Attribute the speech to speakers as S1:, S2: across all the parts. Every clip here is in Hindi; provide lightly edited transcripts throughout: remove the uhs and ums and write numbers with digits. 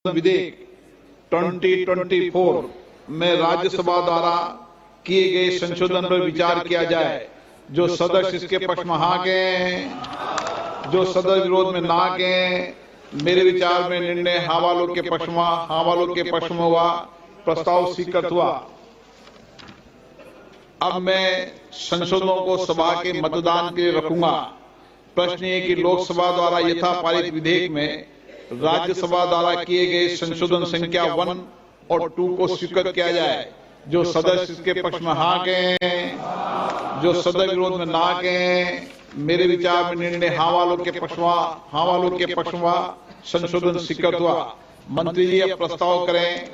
S1: विधेयक 2024 में राज्यसभा द्वारा किए गए संशोधन पर विचार किया जाए। जो सदस्य इसके पक्ष में हाँ कहें, जो सदस्य विरोध में ना कहें। मेरे विचार में निर्णय हाँ वालों के पक्ष में हुआ, प्रस्ताव स्वीकृत हुआ। अब मैं संशोधनों को सभा के मतदान के लिए रखूंगा। प्रश्न ये कि लोकसभा द्वारा यथा पारित विधेयक में राज्यसभा द्वारा किए गए संशोधन संख्या 1 और 2 को स्वीकृत किया जाए। जो सदस्य इसके पक्ष में हाँ कहें, जो सदस्य विरोध में ना कहें। मेरे विचार में निर्णय हाँ वालों के पक्ष में संशोधन स्वीकृत हुआ। मंत्री जी अब प्रस्ताव करें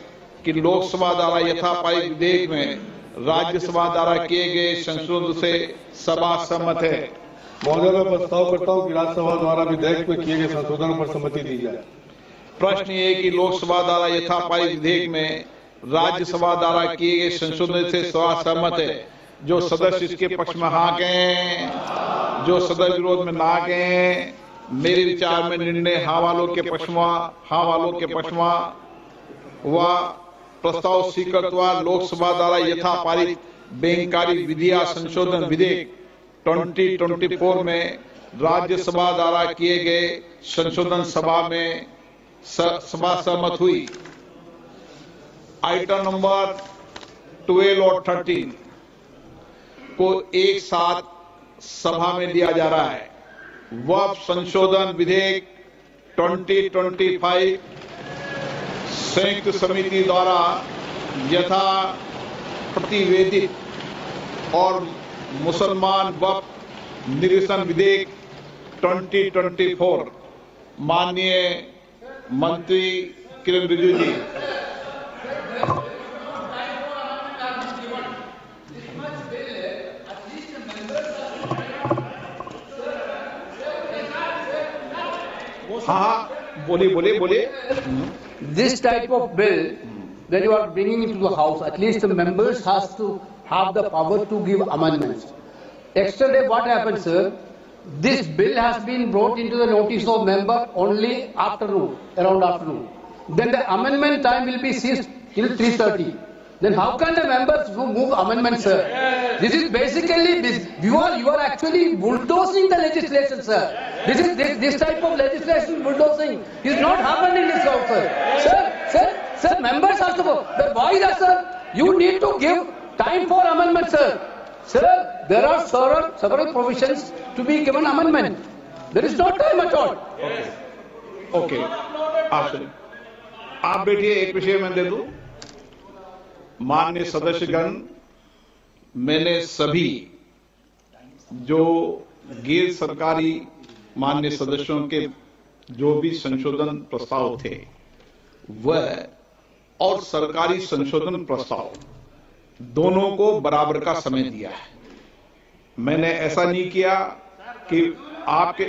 S1: कि लोकसभा द्वारा यथा पारित विधेयक में राज्यसभा द्वारा किए गए संशोधन से सभा सहमत है।
S2: महोदय, मैं प्रस्ताव करता हूं कि राज्यसभा द्वारा विधेयक में किए गए संशोधनों पर सहमति दी जाए।
S1: प्रश्न ये कि लोकसभा द्वारा यथा पारित विधेयक में राज्यसभा द्वारा किए गए संशोधन से सभा सहमत है। जो सदस्य इसके पक्ष में हाँ कहें, जो सदस्य विरोध में ना कहें। मेरे विचार में निर्णय हाँ वालों के पक्ष में हुआ, प्रस्ताव स्वीकृत हुआ। लोकसभा द्वारा यथा पारित बैंककारी विधियां संशोधन विधेयक 2024 में राज्यसभा द्वारा किए गए संशोधन सभा सहमत हुई। आइटम नंबर 12 और 13 को एक साथ सभा में लिया जा रहा है। वह संशोधन विधेयक 2025 संयुक्त समिति द्वारा यथा प्रतिवेदित और मुसलमान वक्फ निरसन विधेयक 2024 माननीय मंत्री किरण रिजिजू जी। हाँ, बोलिए।
S3: This type of bill, when you are bringing it to the house, at least the members has to have the power to give amendments. Yesterday, what happened, sir? This bill has been brought into the notice of member only afternoon, around afternoon. Then the amendment time will be ceased till 3:30. Then how can the members move amendments, sir? This is basically this. You are actually bulldozing the legislation, sir. This type of legislation bulldozing is not happened in this house, sir. Sir, members are supposed. The voice, sir. You need to give time for amendment, sir. Sir, there are several provisions to be given amendment. There is no time at all.
S1: Okay. आप बैठिए, एक विषय मैं दे दूं। माननीय सदस्यगण, मैंने सभी जो गैर सरकारी माननीय सदस्यों के जो भी संशोधन प्रस्ताव थे वह और सरकारी संशोधन प्रस्ताव दोनों को बराबर का समय दिया है। मैंने ऐसा नहीं किया कि आपके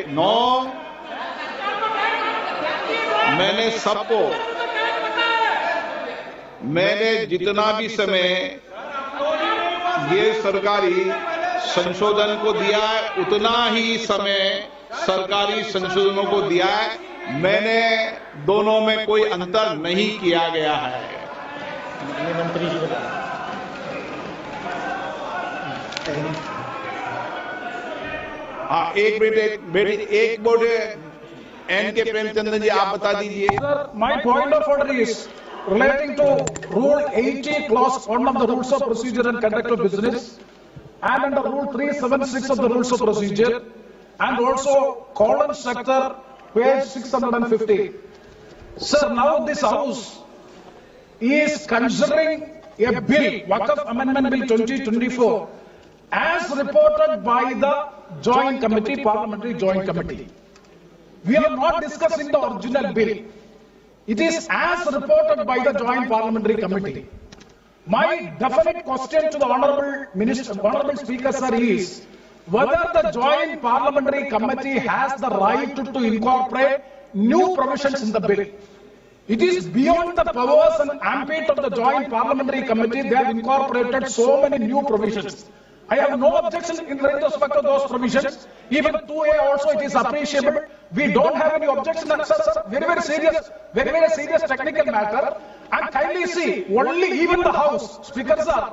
S1: मैंने जितना भी समय गैर सरकारी संशोधन को दिया है उतना ही समय सरकारी संशोधनों को दिया है। मैंने दोनों में कोई अंतर नहीं किया गया है।
S4: मंत्री जी
S1: हाँ, एक मिनट एन के प्रेमचंद्र जी, आप बता दीजिए।
S4: Sir, my point of order is relating to Rule 80, Clause 1 of the Rules of Procedure and Conduct of Business, and under Rule 376 of the Rules of Procedure, and also column sector, page 650. Sir, now this House is considering a bill, Waqf Amendment Bill 2024, as reported by the Joint Committee, Parliamentary Joint Committee. We are not discussing the original bill. It is as reported by the Joint Parliamentary Committee. My definite question to the Honorable Speaker, sir, is whether the Joint Parliamentary Committee has the right to incorporate new provisions in the bill. It is beyond the powers and ambit of the Joint Parliamentary Committee. They have incorporated so many new provisions. I have no objection in respect of those provisions. Even 2A also, it is appreciable. We don't have any objection, sir, very serious technical matter. And kindly see, only even the House, Speaker sir,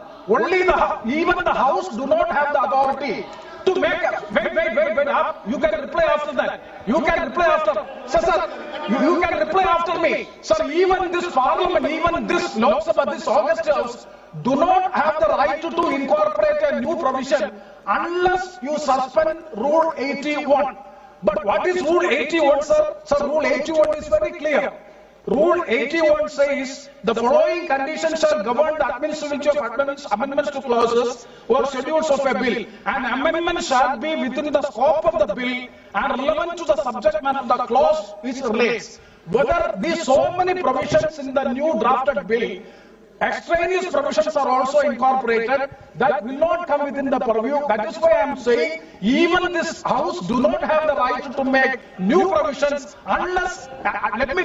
S4: even the House do not have the authority to make, wait, you can reply after that. You can reply after, sir, you can reply after me. Sir, even this Parliament, even this Lok Sabha, this August House, do not have the right to incorporate a new provision unless you suspend Rule 81. But what is Rule 81, sir? Sir, Rule 81 is very clear. Rule 81 says the following conditions shall govern the administration of amendments to clauses or schedules of a bill. An amendment shall be within the scope of the bill and relevant to the subject matter of the clause which relates. Whether these so many provisions in the new drafted bill, extraneous provisions are also incorporated, that will not come within the purview. That is why I am saying even this House do not have the right to make new provisions unless, let me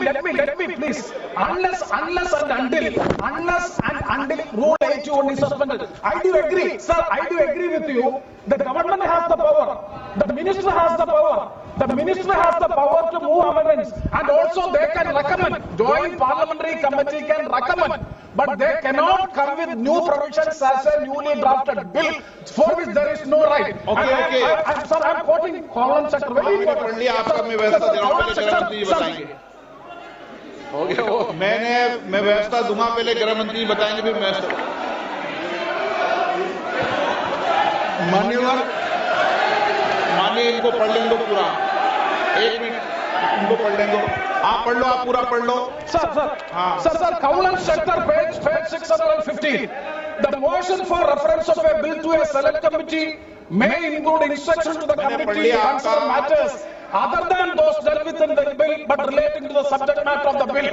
S4: please, unless and until Rule 81 is suspended. I do agree, sir, I do agree with you. The government has the power, the minister has the power. The minister has the power to move amendments, and also they can recommend, joint parliamentary committee can recommend, but they cannot come with new provisions as a newly drafted bill for which there is no right.
S1: Okay.
S4: I am quoting Colin Sector.
S1: आपका मैं व्यवस्था दे रहा हूँ, पहले गृह मंत्री बताएंगे। हो गया वो, मैं व्यवस्था दूंगा, पहले गृह मंत्री बताएंगे, फिर व्यवस्था। माननीय इनको पढ़ लेंगे पूरा, 1 मिनट इनको पढ़ लेंगे। आप पढ़ लो, आप पूरा पढ़ लो।
S4: Sir, Colin Sector, page 615. The motion for reference of a bill to a select committee may include instruction to the committee to consider matters other than those dealt with in the bill but relating to the subject matter of the bill.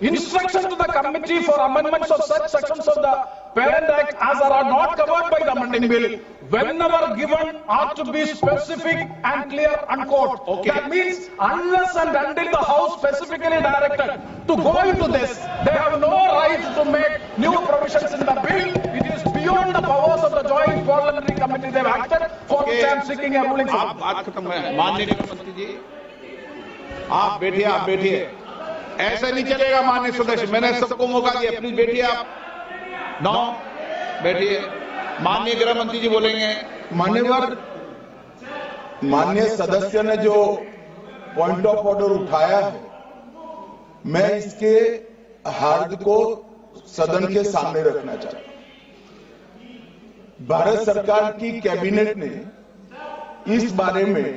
S4: Instruction to the committee for amendments of such sections of the Parent Act as are not covered by the amending bill, whenever given, ought to be specific and clear, unquote.
S1: Okay.
S4: That means unless and until the House specifically directed to go into this, they have no right to make new provisions in the bill. It is beyond the powers of the joint parliamentary committee they have acted, for which I am seeking a ruling.
S1: आप बात खत्म है। माननीय गृहमंत्री जी, आप बैठिए। ऐसा नहीं चलेगा माननीय सदस्य, मैंने सबको मौका दिया, प्लीज बैठिए आप। बैठिए। माननीय गृह मंत्री जी बोलेंगे।
S5: माननीय सदस्य ने जो पॉइंट ऑफ ऑर्डर उठाया है, मैं इसके हार्द को सदन के सामने रखना चाहता हूं। भारत सरकार की कैबिनेट ने इस बारे में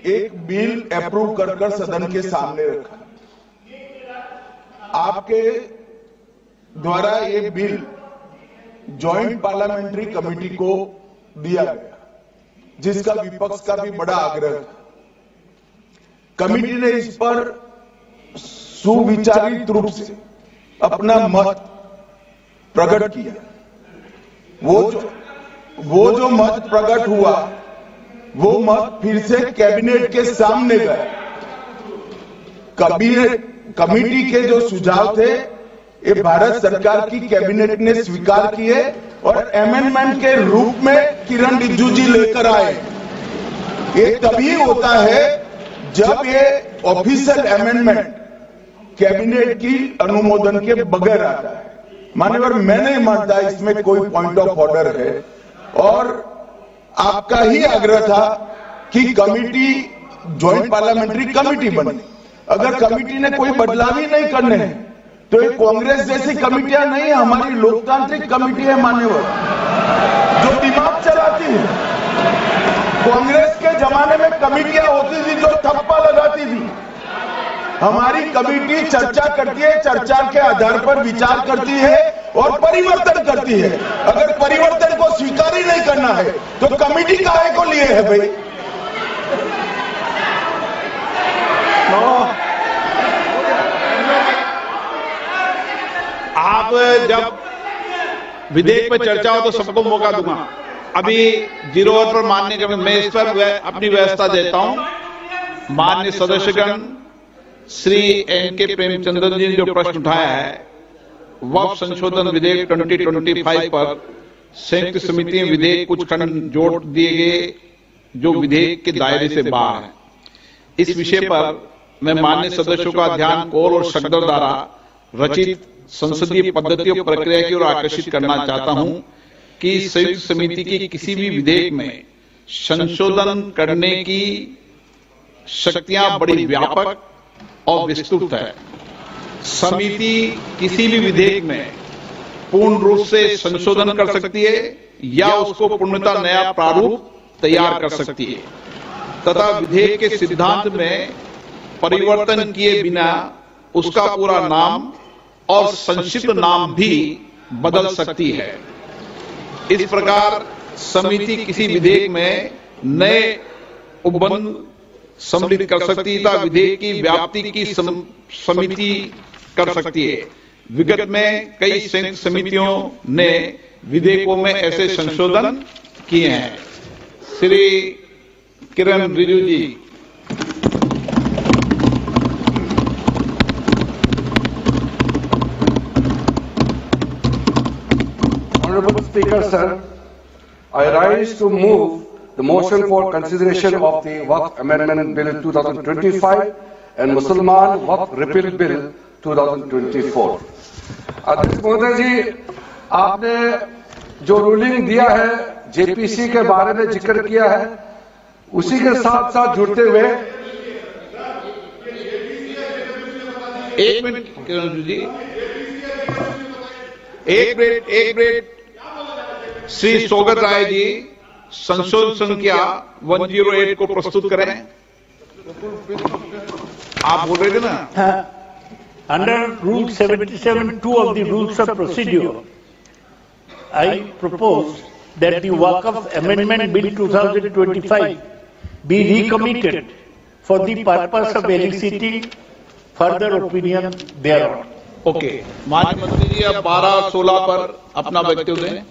S5: एक बिल अप्रूव कर सदन के सामने रखा। आपके द्वारा ये बिल जॉइंट पार्लियामेंट्री कमेटी को दिया गया, जिसका विपक्ष का भी बड़ा आग्रह था। कमेटी ने इस पर सुविचारित रूप से अपना मत प्रकट किया। वो जो मत प्रकट हुआ, वो मत फिर से कैबिनेट के सामने गया। कमेटी के जो सुझाव थे, ये भारत सरकार की कैबिनेट ने स्वीकार किए और अमेंडमेंट के रूप में किरण रिजिजू जी लेकर आए। ये तभी होता है जब ये ऑफिशियल अमेंडमेंट कैबिनेट की अनुमोदन के बगैर आता है। मान्यवर, मैं नहीं मानता इसमें कोई पॉइंट ऑफ ऑर्डर है, और आपका ही आग्रह था कि कमेटी ज्वाइंट पार्लियामेंट्री कमेटी बने। अगर कमेटी ने कोई बदलाव ही नहीं करने हैं तो ये कांग्रेस जैसी कमेटियां नहीं, हमारी लोकतांत्रिक कमेटी है मान्यवर, जो दिमाग चलाती है। कांग्रेस के जमाने में कमेटियां होती थी जो थप्पा लगाती थी। हमारी कमेटी चर्चा करती है, चर्चा के आधार पर विचार करती है और परिवर्तन करती है। अगर परिवर्तन को स्वीकार ही नहीं करना है तो कमेटी काहे को लिए है भाई?
S1: आप जब विधेयक पर चर्चा हो तो सबको मौका दूंगा। अभी 0 ओवर पर माननीय मैं इस पर अपनी व्यवस्था देता हूं। माननीय सदस्यगण श्री एन.के. प्रेमचंद्रन जी ने जो प्रश्न उठाया है, वक्फ संशोधन विधेयक 2025 पर संयुक्त समिति में विधेयक कुछ खंड जोड़ दिए गए जो विधेयक के दायरे से बाहर है। इस विषय पर मैं माननीय सदस्यों का ध्यान कौल और शकदर द्वारा रचित संसदीय पद्धतियों प्रक्रिया की ओर आकर्षित करना चाहता हूं कि संयुक्त समिति की किसी भी विधेयक में संशोधन करने की शक्तियां बड़ी व्यापक और विस्तृत है। समिति किसी भी विधेयक में पूर्ण रूप से संशोधन कर सकती है या उसको पूर्णतः नया प्रारूप तैयार कर सकती है तथा विधेयक के सिद्धांत में परिवर्तन किए बिना उसका पूरा नाम और संक्षिप्त नाम भी बदल सकती है। इस प्रकार समिति किसी विधेयक में नए उपबंध सम्मिलित कर सकती है तथा विधेयक की व्याप्ति की समिति कर सकती है। विगत में कई संयुक्त समितियों ने विधेयकों में ऐसे संशोधन किए हैं। श्री किरण रिजिजू जी।
S6: Honorable Speaker, sir, I rise to move the motion for consideration of the Waqf Amendment Bill 2025 and Mussalman Waqf Repeal Bill 2024. अध्यक्ष महोदय जी, आपने जो रूलिंग दिया है, जेपीसी के बारे में जिक्र किया है, उसी के साथ साथ जुड़ते हुए
S1: एक मिनट किरण जी, एक मिनट श्री सौगत राय जी संशोधन संख्या 108 को प्रस्तुत करें। आप बोल रहे थे ना?
S7: Under Rule 77(2) of the Rules of Procedure, I propose that the Waqf Amendment Bill 2025 be recommitted for the purpose of eliciting further opinion thereon.
S1: Okay, माननीय मंत्री जी अब 12-16 पर अपना वक्तव्य दें।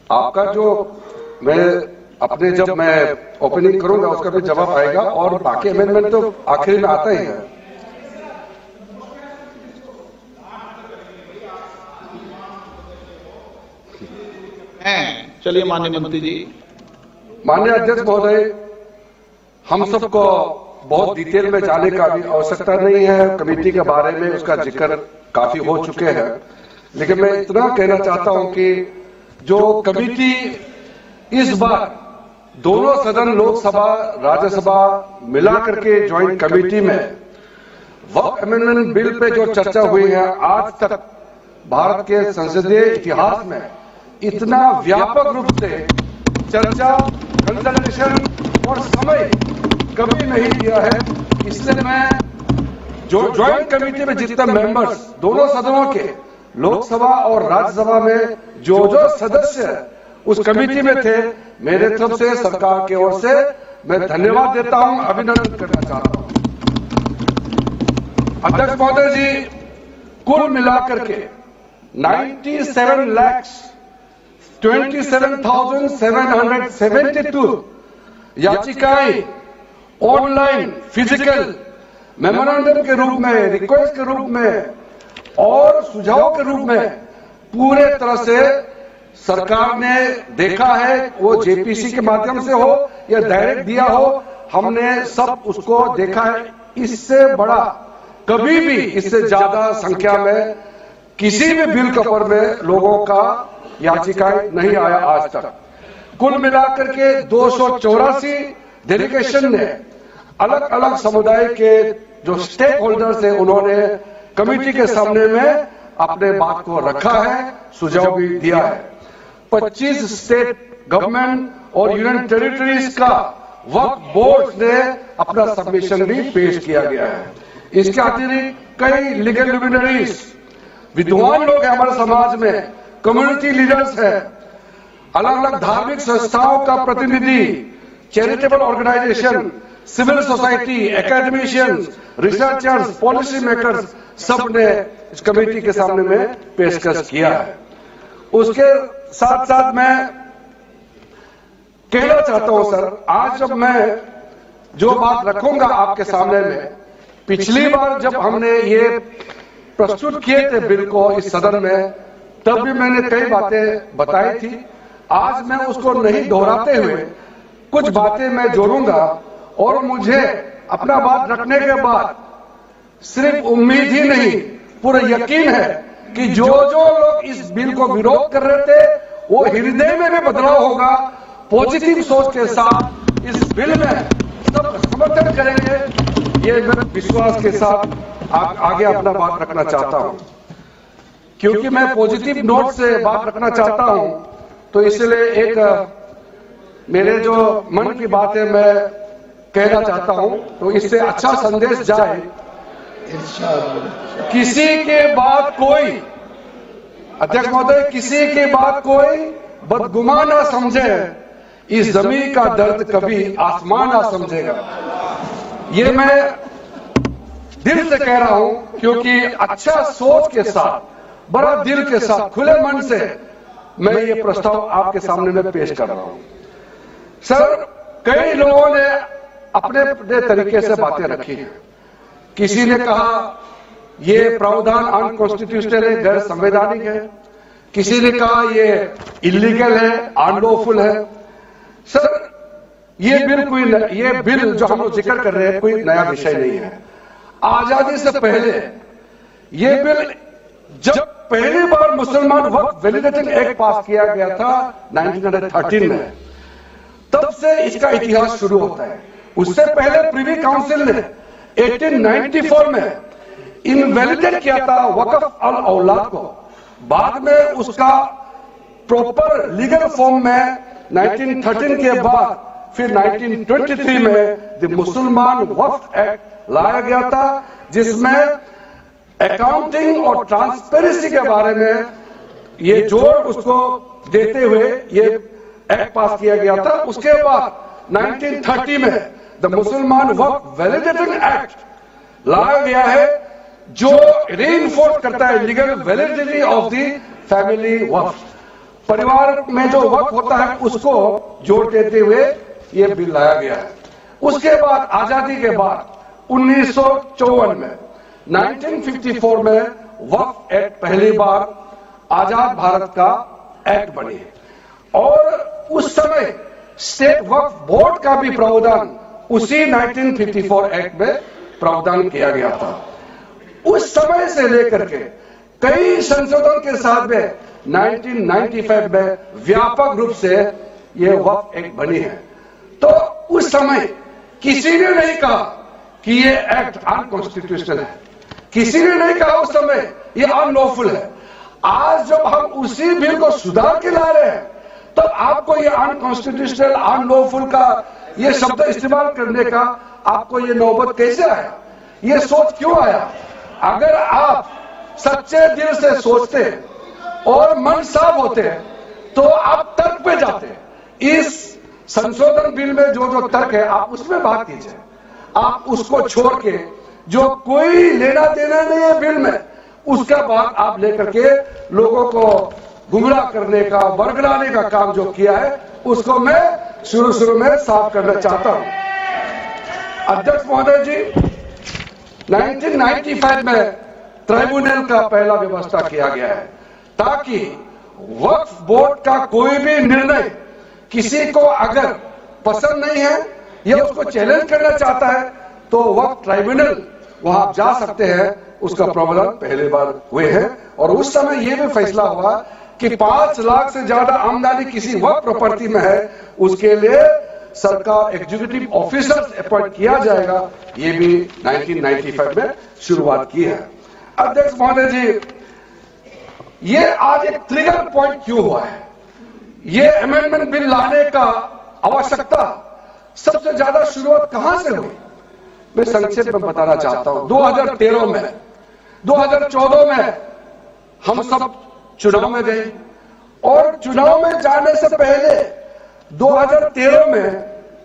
S6: आपका जो जब मैं ओपनिंग करूंगा उसका भी जवाब आएगा और बाकी अमेंडमेंट तो आखिर में आता ही है।
S1: चलिए माननीय मंत्री जी।
S6: माननीय अध्यक्ष महोदय, हम सबको बहुत डिटेल में जाने का भी आवश्यकता नहीं है। कमेटी के बारे में उसका जिक्र काफी हो चुके हैं, लेकिन मैं इतना कहना चाहता हूं कि जो कमेटी इस बार दोनों सदन लोकसभा राज्यसभा मिला करके ज्वाइंट कमेटी में वक्फ अमेंडमेंट बिल पे जो चर्चा हुई है, आज तक भारत के संसदीय इतिहास में इतना व्यापक रूप से चर्चा, कंसल्टेशन और समय कभी नहीं दिया है। इसलिए मैं जो ज्वाइंट कमेटी में जितने मेंबर्स दोनों सदनों के लोकसभा और राज्यसभा में जो सदस्य उस कमेटी में थे, मेरे तरफ से सरकार की ओर से मैं धन्यवाद देता हूं, अभिनंदन करना चाहता हूं। अध्यक्ष महोदय जी, कुल मिलाकर के 97,27,772 याचिकाएं ऑनलाइन, फिजिकल, मेमोरेंडम के रूप में, रिक्वेस्ट के रूप में और सुझाव के रूप में पूरे तरह से सरकार ने देखा है। वो जेपीसी के माध्यम से हो या डायरेक्ट दिया हो, हमने सब उसको देखा है। इससे बड़ा कभी भी, इससे ज्यादा संख्या में किसी भी बिल कवर में लोगों का याचिकाएं नहीं आया आज तक। कुल मिलाकर के 284 डेलीगेशन ने अलग अलग समुदाय के जो स्टेक होल्डर्स हैं, उन्होंने कमेटी के सामने में अपने बात को रखा है, सुझाव भी दिया है। 25 स्टेट गवर्नमेंट और यूनियन टेरिटरीज का वक्फ बोर्ड ने अपना सबमिशन भी पेश किया गया है। इसके अतिरिक्त कई लीगल लुमिनरीज, विद्वान लोग हैं हमारे समाज में, कम्युनिटी लीडर्स हैं, अलग अलग धार्मिक संस्थाओं का प्रतिनिधि, charitable organisation, civil society, academicians, researchers, policy makers, सब ने इस कमेटी के सामने में पेशकश किया है। उसके साथ साथ मैं कहना चाहता हूं सर, आज जब मैं जो बात रखूंगा आपके सामने में, पिछली बार जब हमने ये प्रस्तुत किए थे बिल को इस सदन में, तब भी मैंने कई बातें बताई थी। आज मैं उसको नहीं दोहराते हुए कुछ बातें मैं जोड़ूंगा और मुझे अपना बात रखने के बाद सिर्फ उम्मीद ही नहीं, पूरा यकीन है कि जो जो लोग इस बिल को विरोध कर रहे थे वो हृदय में भी बदलाव होगा। पॉजिटिव सोच के साथ इस बिल में सब समर्थन करेंगे, ये मैं विश्वास के साथ आगे अपना बात रखना चाहता हूं। क्योंकि मैं पॉजिटिव नोट से बात रखना चाहता हूं, तो इसलिए एक मेरे जो मन की बातें मैं कहना चाहता हूं, तो इससे अच्छा संदेश जाए। किसी के बाद कोई, अध्यक्ष महोदय, किसी के बाद कोई बदगुमान ना समझे, इस जमीन का दर्द कभी आसमान ना समझेगा। ये मैं दिल से कह रहा हूं, क्योंकि अच्छा सोच के साथ, बड़ा दिल के साथ, खुले मन से मैं ये प्रस्ताव आपके सामने में पेश कर रहा हूं। सर, कई लोगों ने अपने अपने तरीके से बातें रखी हैं। किसी ने कहा ये प्रावधान अनकॉन्स्टिट्यूशनल है, गैर संवैधानिक है। किसी ने कहा ये इलीगल है, अनलॉफुल है। सर, ये बिल जो हम लोग जिक्र कर रहे हैं कोई नया विषय नहीं है। आजादी से पहले ये बिल, जब पहली बार मुसलमान वक्फ वैलिडेटिंग एक्ट पास किया गया था 1913 में, तब से इसका इतिहास शुरू होता है। उससे पहले प्रिवी काउंसिल ने 1894 में इनवैलिडेट किया था वक्फ अल औलाद को। बाद में उसका प्रॉपर लीगल फॉर्म में 1913 के बाद फिर 1923 में द मुसलमान वक्फ एक्ट लाया गया था, जिसमें अकाउंटिंग और ट्रांसपेरेंसी के बारे में ये जोर उसको देते हुए ये एक्ट पास किया गया था। उसके बाद 1930 में द मुसलमान वक्फ वैलिडेटिंग एक्ट लाया गया है, जो रीइंफोर्स करता है legal validity of the family waqf. परिवार में जो वक्फ होता है उसको जोड़ देते हुए ये बिल लाया गया है। उसके बाद आजादी के बाद 1954 में 1954 में वक्फ एक्ट पहली बार आजाद भारत का एक्ट बनी और उस समय स्टेट वक्फ बोर्ड का भी प्रावधान उसी 1954 एक्ट में प्रावधान किया गया था। उस समय से लेकर के कई संशोधन के साथ में 1995 में व्यापक रूप से यह वक्फ एक्ट बनी है। तो उस समय किसी ने नहीं कहा कि यह एक्ट अनकॉन्स्टिट्यूशनल है, किसी ने नहीं कहा उस समय यह अनलॉफुल है। आज जब हम उसी बिल को सुधार के ला रहे हैं, तब आपको यह अनकॉन्स्टिट्यूशनल, अनलॉफुल का यह शब्द इस्तेमाल करने का आपको यह नौबत कैसे आया, यह सोच क्यों आया? अगर आप सच्चे दिल से सोचते और मन साफ होते तो आप तर्क पे जाते। इस संशोधन बिल में जो जो तर्क है आप उसमें बात कीजिए। आप उसको छोड़ के जो कोई लेना देना नहीं है बिल में, उसका बात आप लेकर के लोगों को गुमराह करने का, बरगलाने का काम जो किया है, उसको मैं शुरू में साफ करना चाहता हूं। अध्यक्ष महोदय जी, 1995 में ट्राइब्यूनल का पहला व्यवस्था किया गया है ताकि वक्फ बोर्ड का कोई भी निर्णय किसी को अगर पसंद नहीं है या उसको चैलेंज करना चाहता है तो वक्फ ट्राइब्यूनल वहां आप जा सकते हैं। उसका प्रावधान पहली बार हुए हैं और उस समय यह भी फैसला हुआ कि 5 लाख से ज्यादा आमदनी किसी वक्फ प्रॉपर्टी में है, उसके लिए सरकार एग्जीक्यूटिव ऑफिसर्स अपॉइंट किया जाएगा। ये भी 1995 में शुरुआत की है। अध्यक्ष महोदय जी, ये आज एक ट्रिगर पॉइंट क्यों हुआ है? ये अमेंडमेंट बिल लाने का आवश्यकता सबसे ज्यादा शुरुआत कहां से हुई? मैं संक्षेप में बताना चाहता हूं। 2013 में, 2014 में हम सब चुनाव में गए और चुनाव में जाने से पहले 2013 में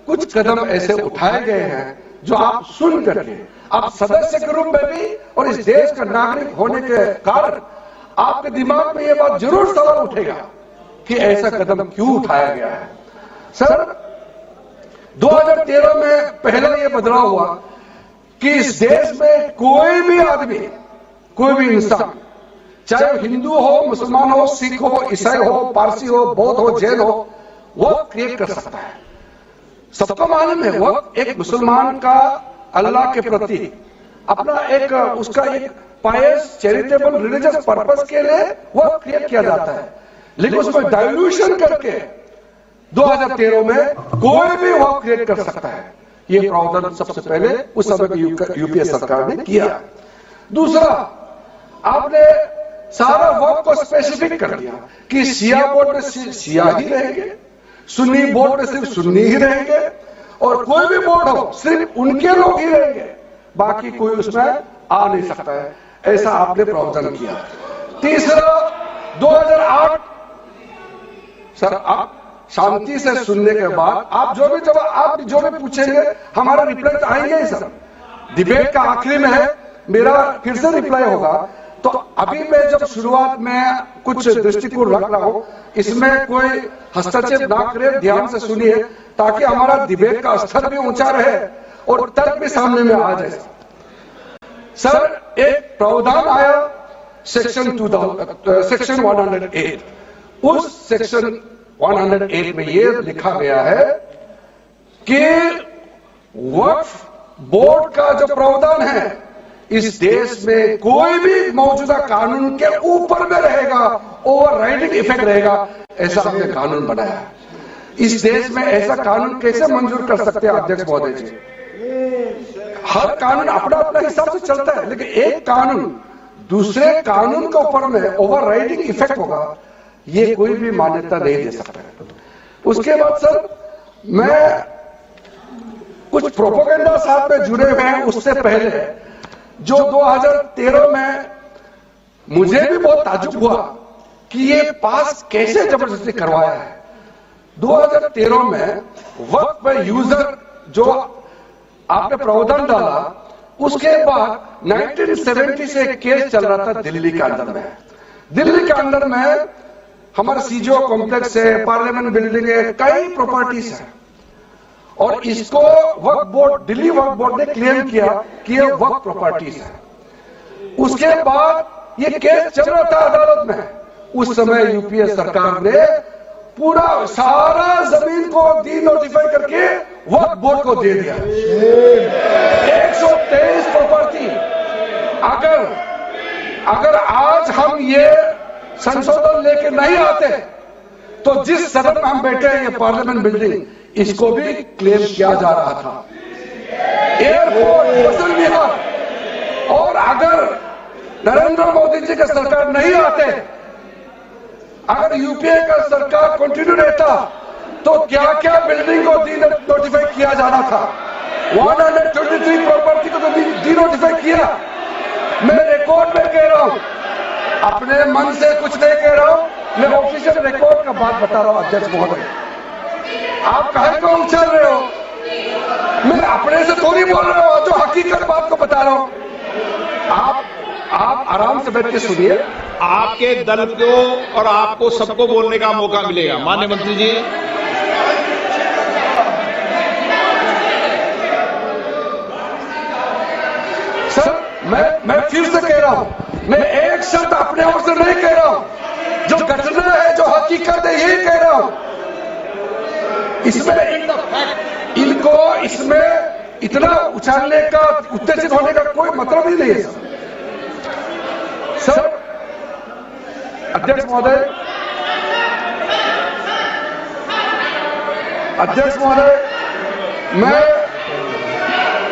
S6: कुछ कदम ऐसे उठाए गए हैं जो आप सुन करके, आप सदस्य के रूप में भी और इस देश का नागरिक होने के कारण आपके दिमाग में यह बात जरूर सवाल उठेगा कि ऐसा कदम क्यों उठाया गया है। सर, 2013 में पहला यह बदलाव हुआ कि इस देश में कोई भी आदमी, कोई भी इंसान चाहे वो हिंदू हो, मुसलमान हो, सिख हो, ईसाई हो, पारसी हो, बौद्ध हो, जैन हो, वक्फ क्रिएट कर सकता है। सबको मालूम है वक्फ एक मुसलमान का अल्लाह के प्रति अपना एक उसका एक पायस चैरिटेबल रिलीजियस पर्पस के लिए वक्फ क्रिएट किया जाता है, लेकिन उसको डाइल्यूशन करके 2013 में कोई भी वक्फ क्रिएट कर सकता है। ये प्रावधान सबसे पहले उस समय की यूपीए सरकार ने किया। दूसरा, आपने सारा वक्फ को स्पेसिफिक कर दिया कि शिया बोर्ड में शिया ही रहेंगे, सुन्नी बोर्ड में सिर्फ सुन्नी ही रहेंगे, और कोई भी बोर्ड हो सिर्फ उनके लोग ही रहेंगे, बाकी कोई उसमें आ नहीं सकता है। ऐसा आपने प्रावधान किया। तीसरा, 2008 सर आप शांति से सुनने के बाद आप जो भी पूछेंगे हमारा रिप्लाई तो आएंगे ही सर। डिबेट का आखिरी में है, मेरा फिर से रिप्लाई होगा। तो अभी मैं जब शुरुआत में कुछ दृष्टिकोण रख रहा हूं, इसमें कोई हस्तक्षेप ना करे, ध्यान से सुनिए, ताकि हमारा डिबेट का स्तर भी ऊंचा रहे और तर्क भी सामने में आ जाए। सर, एक प्रावधान आया सेक्शन 108। उस सेक्शन 108 में यह लिखा गया है कि वक्फ बोर्ड का जो प्रावधान है इस देश में कोई भी मौजूदा कानून के ऊपर में रहेगा, ओवरराइडिंग इफेक्ट रहेगा। ऐसा हमने कानून बनाया है। इस देश में ऐसा कानून कैसे मंजूर कर सकते हैं अध्यक्ष महोदय जी? हर कानून अपना अपना हिसाब से चलता है, लेकिन एक कानून दूसरे कानून के ऊपर में ओवरराइडिंग इफेक्ट होगा, ये कोई भी मान्यता नहीं दे सकता है। उसके बाद सर, मैं कुछ प्रोपेगेंडा साथ में जुड़े हुए हैं। उससे पहले जो 2013 में मुझे भी बहुत ताज्जुब हुआ कि ये पास कैसे जबरदस्ती करवाया है। 2013 में वक्त पे यूजर जो आपने प्रावधान डाला, उसके बाद 1970 से एक केस चल रहा था दिल्ली के अंदर में। दिल्ली के अंदर में हमारा सीजीओ कॉम्प्लेक्स है, पार्लियामेंट बिल्डिंग है, कई प्रॉपर्टीज है, और इसको वक्फ बोर्ड, दिल्ली वक्फ बोर्ड ने क्लेम किया कि ये वक्फ प्रॉपर्टीज है। उसके बाद ये केस चल रहा था अदालत में। उस समय यूपीए सरकार ने पूरा सारा जमीन को डी नोटिफाई करके वक्फ बोर्ड को दे दिया। 123 प्रॉपर्टी। अगर आज हम ये संशोधन लेके नहीं आते तो जिस सदन में हम बैठे हैं, ये पार्लियामेंट बिल्डिंग, इसको भी क्लेम किया जा रहा था। एयरपोर्ट, फसल विभाग, और अगर नरेंद्र मोदी जी का सरकार नहीं आते, अगर यूपीए का सरकार कंटिन्यू रहता, तो क्या क्या बिल्डिंग को डी नोटिफाई किया जाना था। 123 प्रॉपर्टी को तो डी नोटिफाई किया। मैं रिकॉर्ड में कह रहा हूं, अपने मन से कुछ नहीं कह रहा हूं, मैं ऑफिशियल रिकॉर्ड का बात बता रहा हूं अध्यक्ष महोदय। आप काहे को उछल रहे हो? मैं अपने से थोड़ी बोल रहा हूं, जो हकीकत बात को बता रहा हूं। आप आराम से बैठ के सुनिए।
S1: आपके दल को और आपको सबको बोलने का मौका मिलेगा। माननीय मंत्री जी,
S6: सर, मैं फिर से कह रहा हूं, मैं एक शब्द अपने ओर से नहीं कह रहा हूं, जो घटना है, जो हकीकत है, यही कह रहा हूं। इसमें इनको इसमें इतना उछालने का, उत्तेजित होने का कोई मतलब ही नहीं है सर। अध्यक्ष महोदय,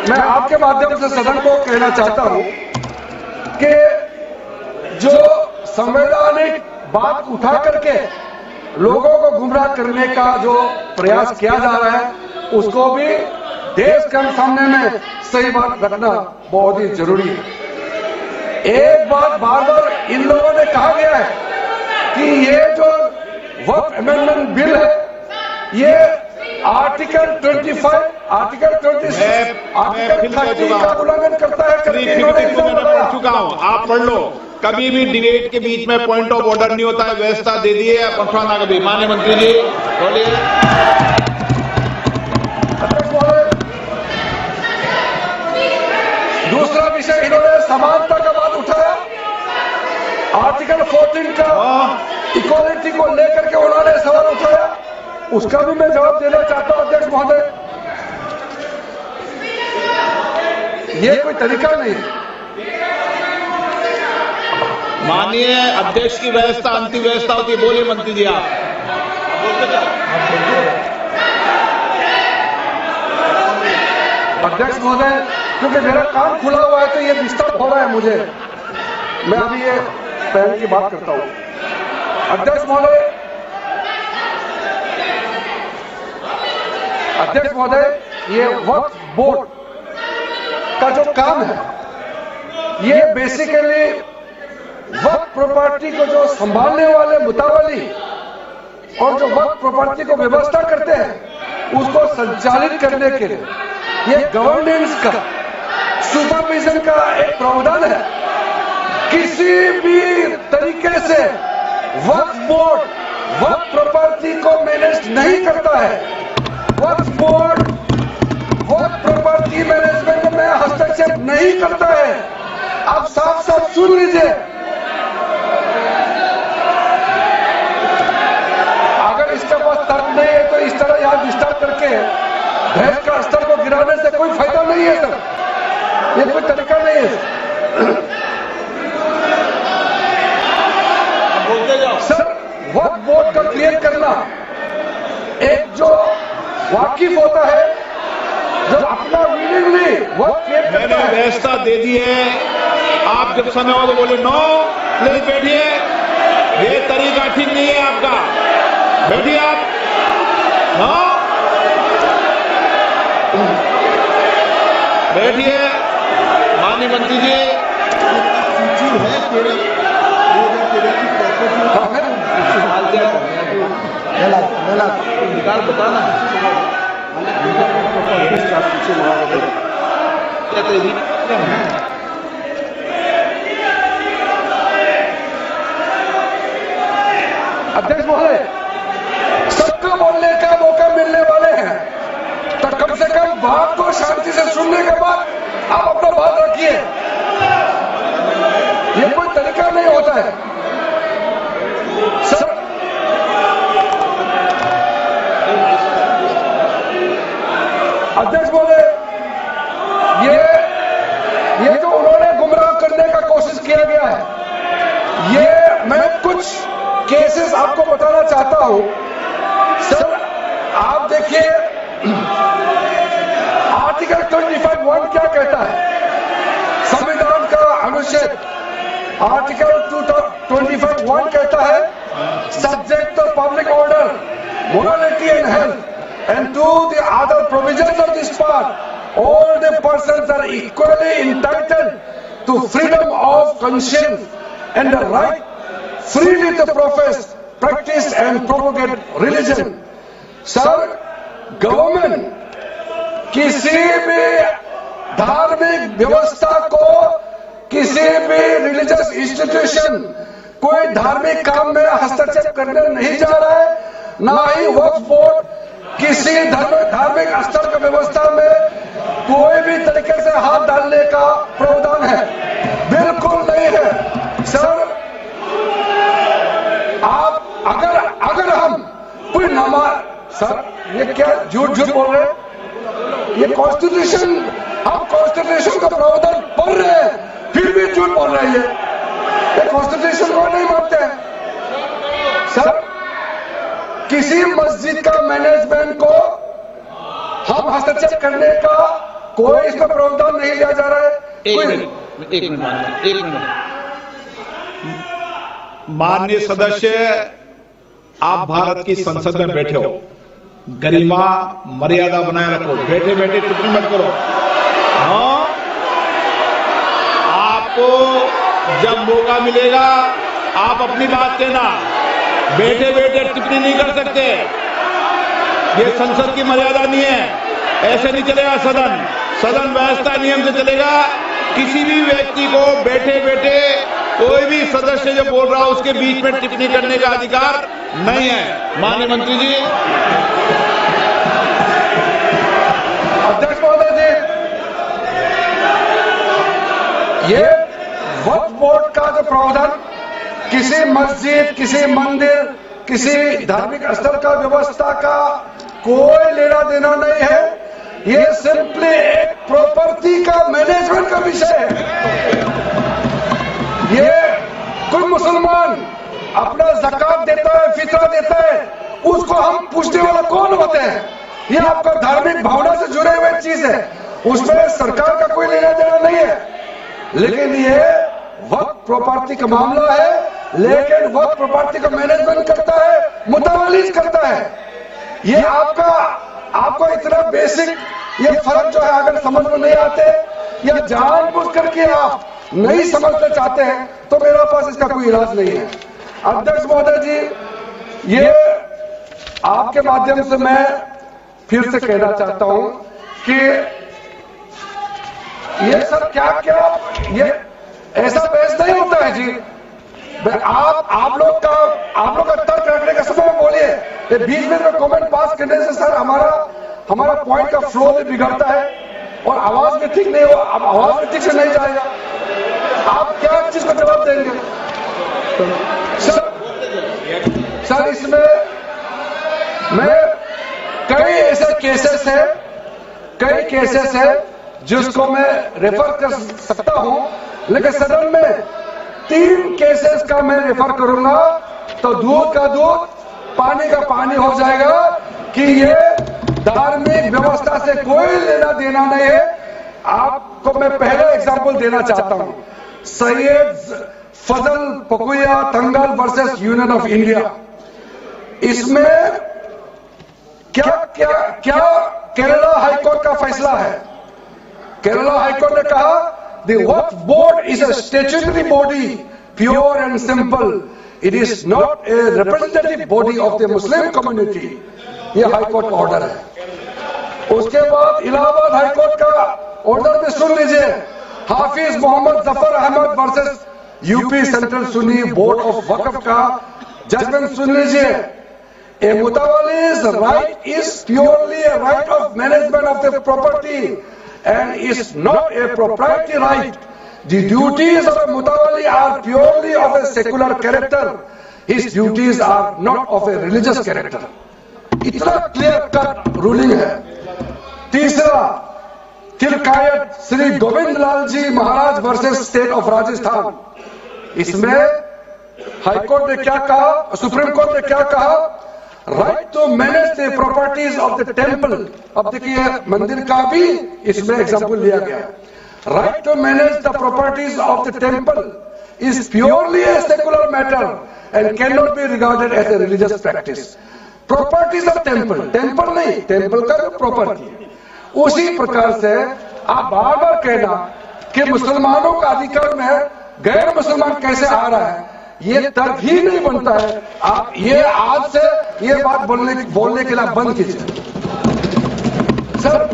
S6: मैं आपके माध्यम से सदन को कहना चाहता हूं कि जो संवैधानिक बात उठा करके लोगों को गुमराह करने का जो प्रयास किया जा रहा है, उसको भी देश के सामने में सही बात रखना बहुत ही जरूरी है। एक बात बार बार इन लोगों ने कहा गया है कि ये जो वक्फ अमेंडमेंट बिल है, ये आर्टिकल 25, आर्टिकल 26, आर्टिकल 30 का उल्लंघन करता है।
S1: पढ़ चुका हूं, आप पढ़ लो। कभी भी डिबेट के बीच में पॉइंट ऑफ ऑर्डर नहीं होता है, व्यवस्था दे दी है, पठवाना कभी। माननीय मंत्री जी बोलिए।
S6: दूसरा विषय, इन्होंने समानता का बात उठाया। आर्टिकल 14 का इक्वालिटी को लेकर के उन्होंने सवाल उठाया, उसका भी मैं जवाब देना चाहता हूं अध्यक्ष महोदय। ये कोई तरीका नहीं है।
S1: माननीय अध्यक्ष की व्यवस्था अंतिम व्यवस्था होती है। बोलिए मंत्री जी आप।
S6: अध्यक्ष महोदय, क्योंकि मेरा कान खुला हुआ है तो ये डिस्टर्ब हो रहा है मुझे, मैं अभी ये पहले की बात करता हूं। अध्यक्ष महोदय, ये वक्फ बोर्ड का जो काम है, ये बेसिकली वक्फ प्रॉपर्टी को जो संभालने वाले मुतावली और जो वक्फ प्रॉपर्टी को व्यवस्था करते हैं उसको संचालित करने के लिए ये गवर्नेंस का, सुपरविजन का एक प्रावधान है। किसी भी तरीके से वक्फ बोर्ड वक्फ प्रॉपर्टी को मैनेज नहीं करता है। वक्फ बोर्ड वक्फ प्रॉपर्टी मैनेजमेंट में हस्तक्षेप नहीं करता है। आप साफ साफ सुन लीजिए, अगर इसके पास तर्क नहीं है तो इस तरह यहां डिस्टर्ब करके भैंस का स्तर को गिराने से कोई फायदा नहीं है सर, ये कोई तरीका नहीं है सर। वक्फ बोर्ड का क्लियर करना, एक जो वाकिफ होता है, जो अपना विलिंगली वक्फ क्लियर करता है।
S1: व्यवस्था दे दी है, आप जब समय हो तो बोले नो, प्लीज बैठिए। ये तरीका ठीक नहीं है आपका, बैठिए आप। नो, बैठिए। माननीय मंत्री जी, बताना
S6: अध्यक्ष महोदय, सबको बोलने का मौका मिलने वाले हैं तो कम से कम बात को शांति से सुनने के बाद आप अपना बात रखिए। ये कोई तरीका नहीं होता है सर। अध्यक्ष महोदय, ये जो उन्होंने गुमराह करने का कोशिश किया गया है, ये मैं कुछ केसेस आपको बताना चाहता हूं सर। आप देखिए आर्टिकल 25(1) क्या कहता है, संविधान का अनुच्छेद आर्टिकल 25(1) कहता है, subject to public order, morality and health and to the other provisions of this part, all the persons are equally entitled to freedom of conscience and the right freely to profess, practice and propagate religion. Sir, government किसी भी धार्मिक व्यवस्था को, किसी भी रिलीजियस इंस्टीट्यूशन कोई धार्मिक काम में हस्तक्षेप करने नहीं जा रहा है, ना ही वक्फ बोर्ड किसी धार्मिक स्थल की व्यवस्था में कोई भी तरीके से हाथ डालने का प्रावधान है, बिल्कुल नहीं है सर। आप अगर हम कोई सर, ये क्या झूठ बोल रहे हैं? ये कॉन्स्टिट्यूशन, हम कॉन्स्टिट्यूशन का प्रावधान पढ़ रहे हैं फिर भी झूठ बोल रहे हैं। ये कॉन्स्टिट्यूशन को नहीं मानते हैं सर। किसी मस्जिद का मैनेजमेंट को हम हस्तक्षेप करने का कोई इसमें प्रावधान नहीं लिया जा रहा है।
S1: एक मिनट। माननीय सदस्य, आप भारत की संसद में बैठे हो, गरिमा मर्यादा बनाए रखो, बैठे बैठे टिप्पणी मत करो। हाँ, आपको जब मौका मिलेगा आप अपनी बात कहना, बैठे बैठे टिप्पणी नहीं कर सकते। ये संसद की मर्यादा नहीं है, ऐसे नहीं चलेगा सदन। सदन व्यवस्था नियम से चलेगा। किसी भी व्यक्ति को बैठे बैठे कोई भी सदस्य जो बोल रहा हो उसके बीच में टिप्पणी करने का अधिकार नहीं है। माननीय मंत्री जी।
S6: अध्यक्ष महोदय जी, ये वक्फ बोर्ड का जो प्रावधान किसी मस्जिद, किसी मंदिर, किसी धार्मिक स्थल का व्यवस्था का कोई लेना देना नहीं है। ये सिंपली एक प्रॉपर्टी का मैनेजमेंट का विषय है। ये कोई मुसलमान अपना ज़कात देता है, फितरा देता है, उसको हम पूछने वाला कौन होते हैं? ये आपका धार्मिक भावना से जुड़े हुए चीज है, उसमें सरकार का कोई लेना देना नहीं है। लेकिन ये वक्फ प्रॉपर्टी का मामला है, लेकिन वक्फ प्रॉपर्टी का मैनेजमेंट करता है, मुतवल्लिज करता है। ये आपको इतना बेसिक ये फर्क जो है अगर समझ में नहीं आते या जानबूझ करके आप नहीं समझना चाहते हैं तो मेरे पास इसका कोई इलाज नहीं है। अध्यक्ष महोदय जी, ये आपके माध्यम से मैं फिर से कहना चाहता हूं कि ये सब क्या ये ऐसा बहस नहीं होता है जी। आप लोग का तर्क रखने का समय बोलिए, बीच में कमेंट पास करने से सर हमारा पॉइंट का फ्लो भी बिगड़ता है और आवाज भी ठीक नहीं हो, अब आवाज भी ठीक से नहीं जाएगा। आप क्या चीज को जवाब देंगे सर? इसमें मैं कई ऐसे केसेस है जिसको मैं रेफर कर सकता हूं, लेकिन सदन में 3 केसेस का मैं रेफर करूंगा तो दूध का दूध पानी का पानी हो जाएगा कि ये धार्मिक व्यवस्था से कोई लेना देना नहीं है। आपको मैं पहला एग्जांपल देना चाहता हूं, सैयद फजल पकुया तंगल वर्सेस यूनियन ऑफ इंडिया। इसमें क्या केरला हाईकोर्ट का फैसला है? केरला हाईकोर्ट ने कहा the Waqf board is a statutory body, pure and simple, it is not a representative body of the Muslim community. ये हाईकोर्ट का ऑर्डर है। उसके बाद इलाहाबाद हाईकोर्ट का ऑर्डर भी सुन लीजिए, Hafiz Mohammad Zafar Ahmad versus UP central Sunni board of Waqf का जजमेंट सुन लीजिए। A mutawalli's right is purely a right of management of the property and is not a proprietary right. The duties of a mutawalli are purely of a secular character. His duties are not of a religious character. इतना क्लियर कट रूलिंग है। तीसरा, तिलकायत श्री गोविंद लाल जी महाराज वर्सेस स्टेट ऑफ राजस्थान। इसमें हाईकोर्ट ने क्या कहा, सुप्रीम कोर्ट ने क्या कहा? Right to manage the properties of the temple. अब देखिए मंदिर का भी इसमें एग्जांपल लिया गया। Right to manage the properties of the temple is purely a secular matter and cannot be regarded as a religious practice. Properties of temple, temple नहीं, टेम्पल का जो प्रॉपर्टी। उसी प्रकार से आप बार बार कहना कि मुसलमानों का अधिकार में गैर मुसलमान कैसे आ रहा है, ये तर्क ही नहीं बनता है। आप ये आज से ये बात बोलने के लिए बंद कीजिए। सर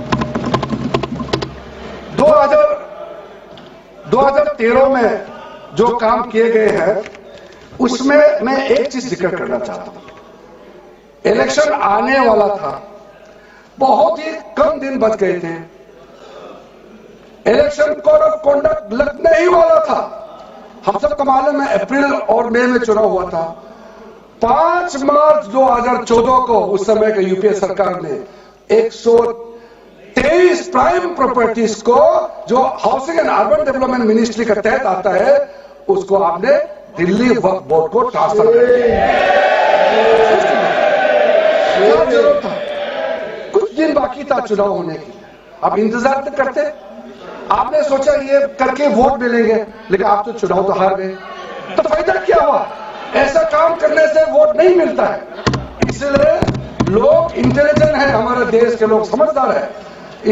S6: 2013 में जो काम किए गए हैं उसमें मैं एक चीज जिक्र करना चाहता हूं। इलेक्शन आने वाला था, बहुत ही कम दिन बच गए थे, इलेक्शन कोड ऑफ कॉन्डक्ट लगने ही वाला था। हम सबको मालूम है अप्रैल और मई में चुनाव हुआ था। 5 मार्च 2014 को उस समय के यूपीए सरकार ने 123 प्राइम प्रॉपर्टीज को जो housing and urban development ministry के तहत आता है उसको आपने दिल्ली वक्फ बोर्ड को ट्रांसफर कर दिया। क्या जरूरत था? कुछ दिन बाकी था चुनाव होने की, आप इंतजार तो करते। आपने सोचा ये करके वोट मिलेंगे, लेकिन आप तो चुनाव तो हार गए, तो फायदा क्या हुआ? ऐसा काम करने से वोट नहीं मिलता है। इसलिए लोग इंटेलिजेंट हैं, हमारे देश के लोग समझदार हैं,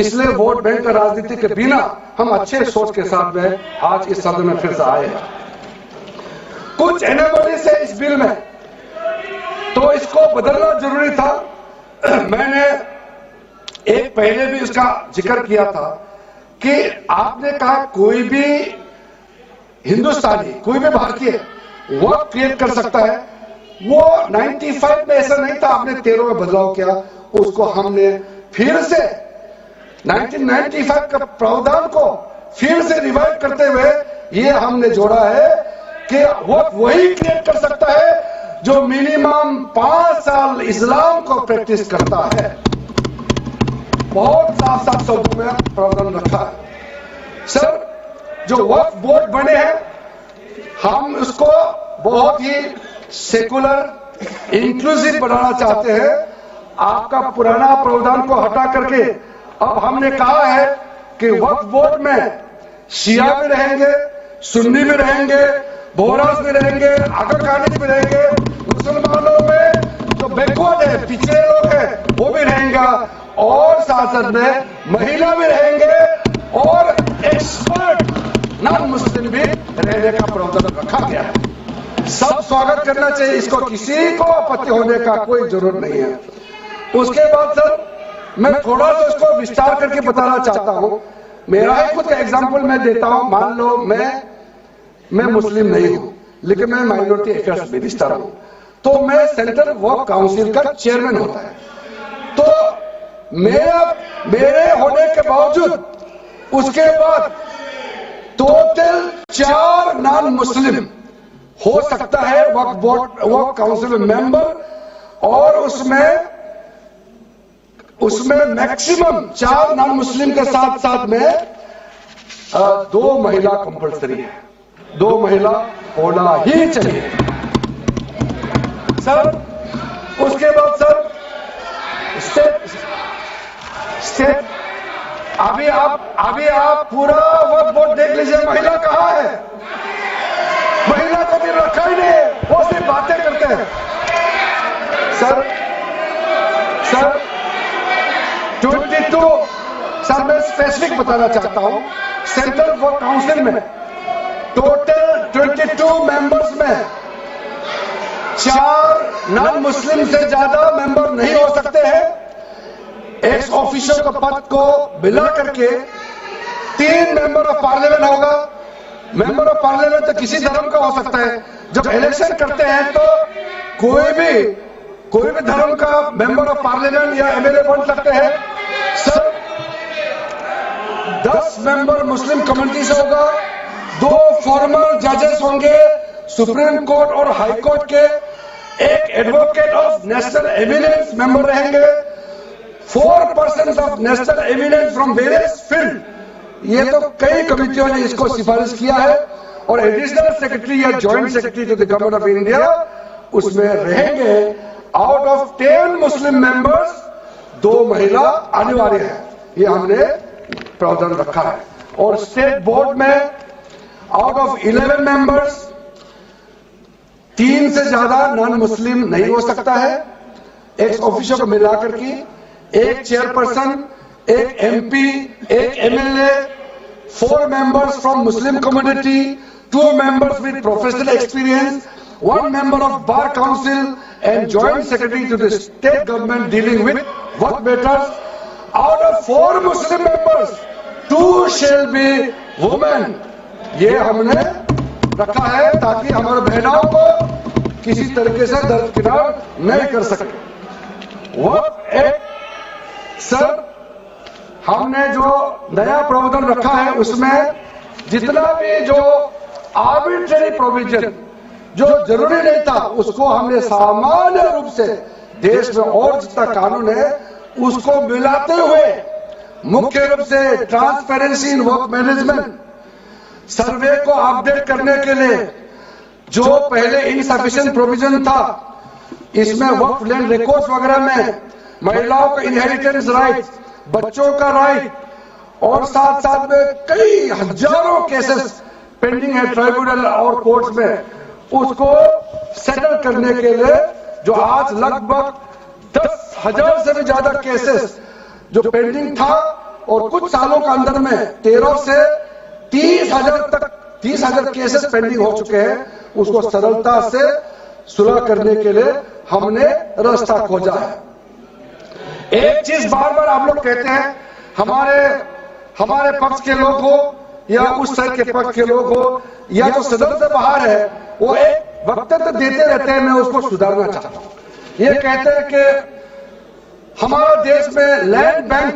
S6: इसलिए वोट बैंक का राजनीति के बिना हम अच्छे सोच के साथ में आज इस सदन में फिर से आए हैं। कुछ एनोमलीज है इस बिल में, तो इसको बदलना जरूरी था। मैंने एक पहले भी इसका जिक्र किया था कि आपने कहा कोई भी हिंदुस्तानी, कोई भी भारतीय वक्फ क्रिएट कर सकता है। वो 95 में ऐसा नहीं था, आपने 13 में बदलाव किया, उसको हमने फिर से 1995 का प्रावधान को फिर से रिवाइव करते हुए ये हमने जोड़ा है कि वक्त वही क्रिएट कर सकता है जो मिनिमम 5 साल इस्लाम को प्रैक्टिस करता है। बहुत साफ साफ शब्दों में प्रावधान रखा है। सर, जो वक्फ बोर्ड बने हैं, हम उसको बहुत ही सेकुलर इंक्लूसिव बनाना चाहते हैं। आपका पुराना प्रावधान को हटा करके अब हमने कहा है कि वक्फ बोर्ड में शिया भी रहेंगे, सुन्नी भी रहेंगे, बोहरास भी रहेंगे, अगरकानी भी रहेंगे, मुसलमानों में जो बैकवर्ड है, पिछड़े लोग हैं, वो भी रहेंगे, और साथ साथ में महिला भी रहेंगे और एक्सपर्ट नॉन मुस्लिम भी रहने का प्रावधान रखा गया है। सब स्वागत करना चाहिए, इसको किसी को आपत्ति होने का कोई जरूरत नहीं है। उसके बाद सर, मैं थोड़ा सा इसको विस्तार करके बताना चाहता हूं। मेरा ही खुद का एग्जांपल मैं देता हूं। मान लो मैं मुस्लिम नहीं हूं, लेकिन मैं माइनॉरिटी अफेयर्स मिनिस्टर हूं, तो मैं सेंट्रल वक्फ काउंसिल का चेयरमैन होता है। तो मेरे होने के बावजूद उसके बाद टोटल 4 नॉन मुस्लिम हो सकता है वक्फ काउंसिल में मेंबर, और उसमें मैक्सिमम 4 नॉन मुस्लिम के साथ साथ में 2 महिला कंपल्सरी है। 2 महिला होना ही चाहिए सर। उसके बाद सर स्टेट अभी आप पूरा वक्फ बोर्ड देख लीजिए, महिला कहाँ है? महिला को भी रखा ही नहीं, वो सिर्फ बातें करते हैं। सर 22 सर, मैं स्पेसिफिक बताना चाहता हूं। सेंट्रल वक्फ काउंसिल में टोटल 22 मेंबर्स में 4 नॉन मुस्लिम से ज्यादा मेंबर नहीं हो सकते हैं। एक्स ऑफिशियल का पद को मिला करके 3 मेंबर ऑफ पार्लियामेंट होगा। मेंबर ऑफ पार्लियामेंट तो किसी धर्म का हो सकता है। जब इलेक्शन करते हैं तो कोई भी धर्म का मेंबर ऑफ पार्लियामेंट या एमएलए बन सकते हैं। सर 10 मेंबर मुस्लिम कम्युनिटी से होगा, 2 फॉर्मल जजेस होंगे सुप्रीम कोर्ट और हाई कोर्ट के, 1 advocate of national eminence member रहेंगे, 4 persons of national eminence from various field. ये तो कई कमिटियों ने इसको सिफारिश किया है, और एडिशनल सेक्रेटरी या joint secretary to the government of India उसमें रहेंगे। आउट ऑफ 10 मुस्लिम मेंबर्स 2 महिला अनिवार्य है, ये हमने प्रावधान रखा है। और स्टेट बोर्ड में आउट ऑफ 11 मेंबर्स 3 से ज्यादा नॉन मुस्लिम नहीं हो सकता है। एक्स ऑफिशियल को मिलाकर के 1 chairperson, 1 MP, 1 MLA, 4 members from Muslim community, 2 members with professional experience, 1 member of bar council and joint secretary to the state government dealing with work matters. Out of 4 Muslim members, 2 shall be women. ये हमने रखा है ताकि हमारे बहनों को किसी तरीके से दरकिनार नहीं कर सके। वक्फ एक्ट सर, हमने जो नया प्रावधान रखा है उसमें जितना भी जो आर्बिट्रेरी प्रोविजन जो जरूरी नहीं था उसको हमने सामान्य रूप से देश में और जितना कानून है उसको मिलाते हुए मुख्य रूप से ट्रांसपेरेंसी इन वर्क मैनेजमेंट, सर्वे को अपडेट करने के लिए जो पहले इनसफिशिएंट प्रोविजन था, इसमें वर्क लैंड रिकॉर्ड्स वगैरह में महिलाओं का इनहेरिटेंस राइट, बच्चों का राइट, और साथ साथ में कई हजारों केसेस पेंडिंग है ट्राइब्यूनल और कोर्ट्स में, उसको सेटल करने के लिए जो आज लगभग 10,000 से भी ज्यादा केसेस जो पेंडिंग था, और कुछ सालों के अंदर में 13 से 30,000 केसेस पेंडिंग हो चुके हैं, उसको सरलता से सुलह करने के लिए हमने रास्ता खोजा है। एक चीज बार बार आप लोग कहते हैं, हमारे पक्ष के लोग हो या उस साइड के पक्ष के लोग हो या जो सदन से बाहर है, वो एक वक्तव्य देते रहते हैं, मैं उसको सुधारना चाहता हूं। ये कहते हैं कि हमारा देश में लैंड बैंक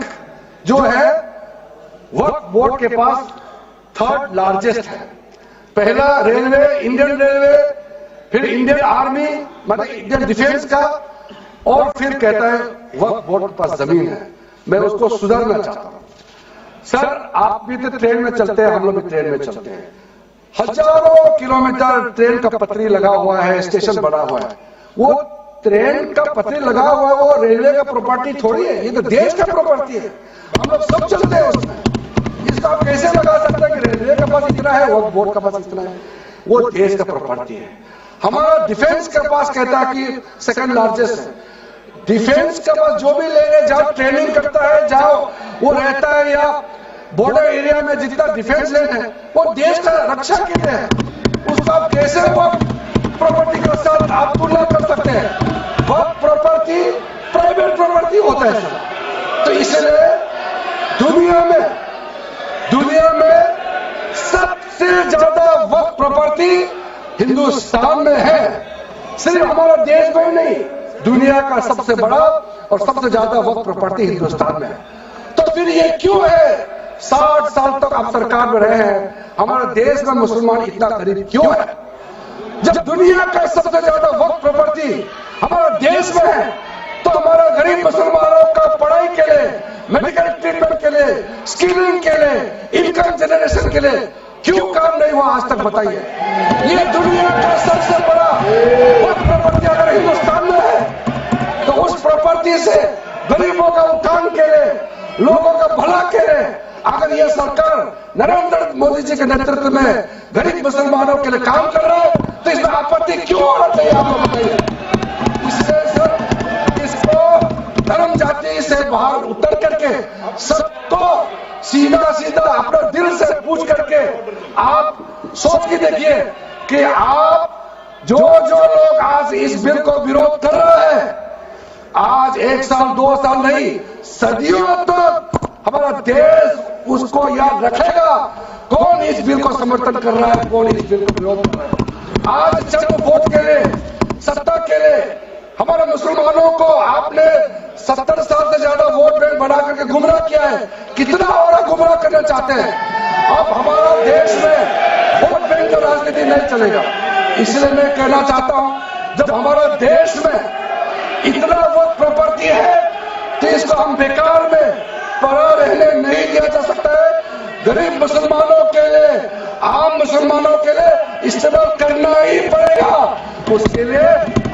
S6: जो है वक्फ बोर्ड के पास 3rd लार्जेस्ट है, पहला रेलवे, इंडियन रेलवे, फिर इंडियन आर्मी, मतलब इंडियन डिफेंस का, और फिर कहता है वक्फ बोर्ड के पास जमीन है। मैं उसको सुधारना चाहता हूं। सर, आप भी तो ट्रेन में चलते हैं, हम लोग भी ट्रेन में चलते हैं। हजारों किलोमीटर ट्रेन का पटरी लगा हुआ है, स्टेशन बना हुआ है। वो ट्रेन का पटरी लगा हुआ है, वो रेलवे का प्रॉपर्टी थोड़ी है, ये तो देश का प्रॉपर्टी है। हम लोग सब चलते हैं उसमें। इसको आप कैसे लगा सकते हैं कि रेलवे के पास इतना है, वक्फ बोर्ड के पास इतना है? वो देश का प्रॉपर्टी है। हमारा डिफेंस के पास कहता है कि सेकंड लार्जेस्ट है। डिफेंस के पास जो भी लेने जाओ, ट्रेनिंग करता है, जाओ, वो रहता है, या बॉर्डर एरिया में जितना डिफेंस लैंड है वो देश का रक्षा के लिए है। उसको आप कैसे वो प्रॉपर्टी के साथ आप तुलना कर सकते हैं? वो प्रॉपर्टी प्राइवेट प्रॉपर्टी होता है सर। तो इसलिए दुनिया में सबसे ज्यादा वक्फ प्रॉपर्टी हिंदुस्तान में है। सिर्फ हमारा देश में ही नहीं, दुनिया का सबसे बड़ा और सबसे ज्यादा वक्फ प्रॉपर्टी हिंदुस्तान में है। तो फिर ये क्यों है 60 साल तक आप सरकार में रहे हैं, हमारे देश में मुसलमान इतना गरीब क्यों है? जब दुनिया का सबसे ज्यादा वक्फ प्रॉपर्टी हमारे देश में है, तो हमारा गरीब मुसलमानों का पढ़ाई के लिए, मेडिकल ट्रीटमेंट के लिए, स्किलिंग के लिए, इनकम जनरेशन के लिए क्यों काम नहीं हुआ आज तक? बताइए। ये दुनिया का सबसे बड़ा वक्फ प्रॉपर्टी अगर हिंदुस्तान में है, तो उस प्रॉपर्टी से गरीबों का उत्थान के लिए, लोगों का भला के लिए अगर ये सरकार नरेंद्र मोदी जी के नेतृत्व में गरीब मुसलमानों के लिए काम कर रहा है, तो इसमें आपत्ति क्यों होना चाहिए? आप लोग बताइए। इसलिए सर, इसको धर्म जाति से बाहर उतर करके सबको सीधा सीधा अपना दिल से पूछ करके आप सोच के देखिए कि आप जो लोग आज इस बिल को विरोध कर रहे हैं, आज 1 साल 2 साल नहीं, सदियों तक हमारा देश उसको याद रखेगा कौन इस बिल को समर्थन कर रहा है, कौन इस बिल को विरोध कर रहा है। आज चंद वोट के लिए, सत्ता के लिए हमारे मुसलमानों को आपने 70 साल से ज्यादा वोट बैंक बना करके गुमराह किया है। कितना और गुमराह करना चाहते हैं? अब हमारा देश में वोट बैंक का राजनीति नहीं चलेगा। इसलिए मैं कहना चाहता हूं, जब हमारा देश में इतना वोट प्रॉपर्टी है, तो इसको हम बेकार में पड़ा रहने नहीं दिया जा सकता है। गरीब मुसलमानों के लिए, आम मुसलमानों के लिए इस्तेमाल करना ही पड़ेगा। उसके लिए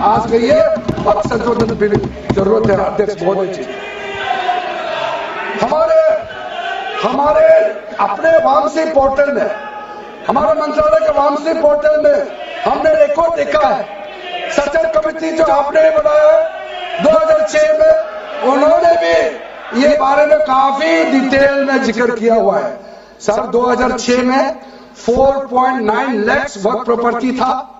S6: आज के ये वक्त संशोधन बिल जरूरत है। अध्यक्ष महोदय जी, हमारे अपने वामसी पोर्टल में, हमारे मंत्रालय के वामसी पोर्टल में हमने रिकॉर्ड देखा है। सचल कमेटी जो आपने बनाया 2006 में, उन्होंने भी ये बारे में काफी डिटेल में जिक्र किया हुआ है। सर 2006 में 4.9 लाख वक्फ प्रॉपर्टी था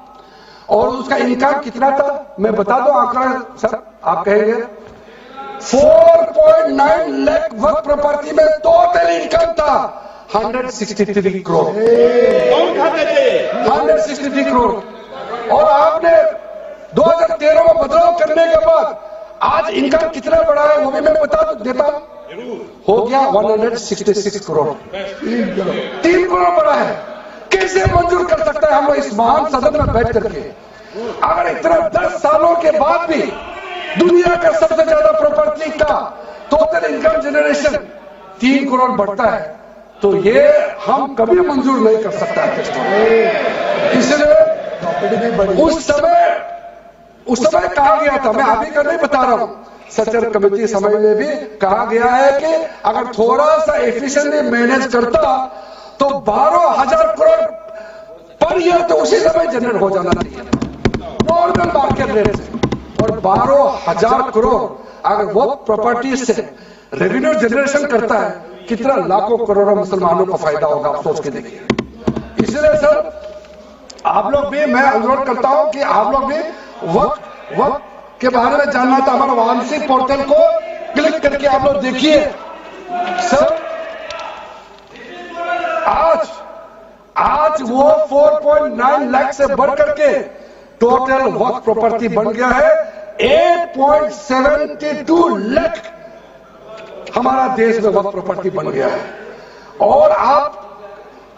S6: और उसका इनकम कितना था? मैं बता दूं आंकड़ा सर, आप कहेंगे 4.9 लाख वक्फ प्रॉपर्टी में टोटल इनकम था 163 करोड़। 163 करोड़। और आपने 2013 में बदलाव करने के बाद आज इनकम कितना बढ़ा है वो भी मैं बता देता हूं। हो गया 166 करोड़। 3 करोड़ बढ़ा है। कैसे मंजूर कर सकता है हम लोग इस महान सदन में बैठ करके? अगर इतना 10 सालों के बाद भी दुनिया का सबसे ज्यादा प्रॉपर्टी का टोटल इनकम जनरेशन 3 करोड़ बढ़ता है, तो ये हम कभी मंजूर नहीं कर सकता है। इसलिए उस समय कहा गया था, मैं अभी का नहीं बता रहा हूं, सचल कमेटी समय में भी कहा गया है कि अगर थोड़ा सा एफिशिएंटली मैनेज करता तो 12,000 करोड़ पर ईयर तो उसी समय जनरेट हो जाना चाहिए नॉर्मल मार्केट रेट से। और 12,000 करोड़ अगर वो प्रॉपर्टी से रेवेन्यू जनरेशन करता है, कितना लाखों करोड़ों मुसलमानों को फायदा होगा, आप सोच के देखिए। इसलिए सर आप लोग भी, मैं अनुरोध करता हूं कि आप लोग भी वक्त के बारे में जानना था, हमारे वामसी पोर्टल को क्लिक करके आप लोग देखिए। सर आज वो 4.9 लाख से बढ़ करके टोटल वक्फ प्रॉपर्टी बन गया है 8.72 लाख। हमारा देश में वक्फ प्रॉपर्टी बन गया है। और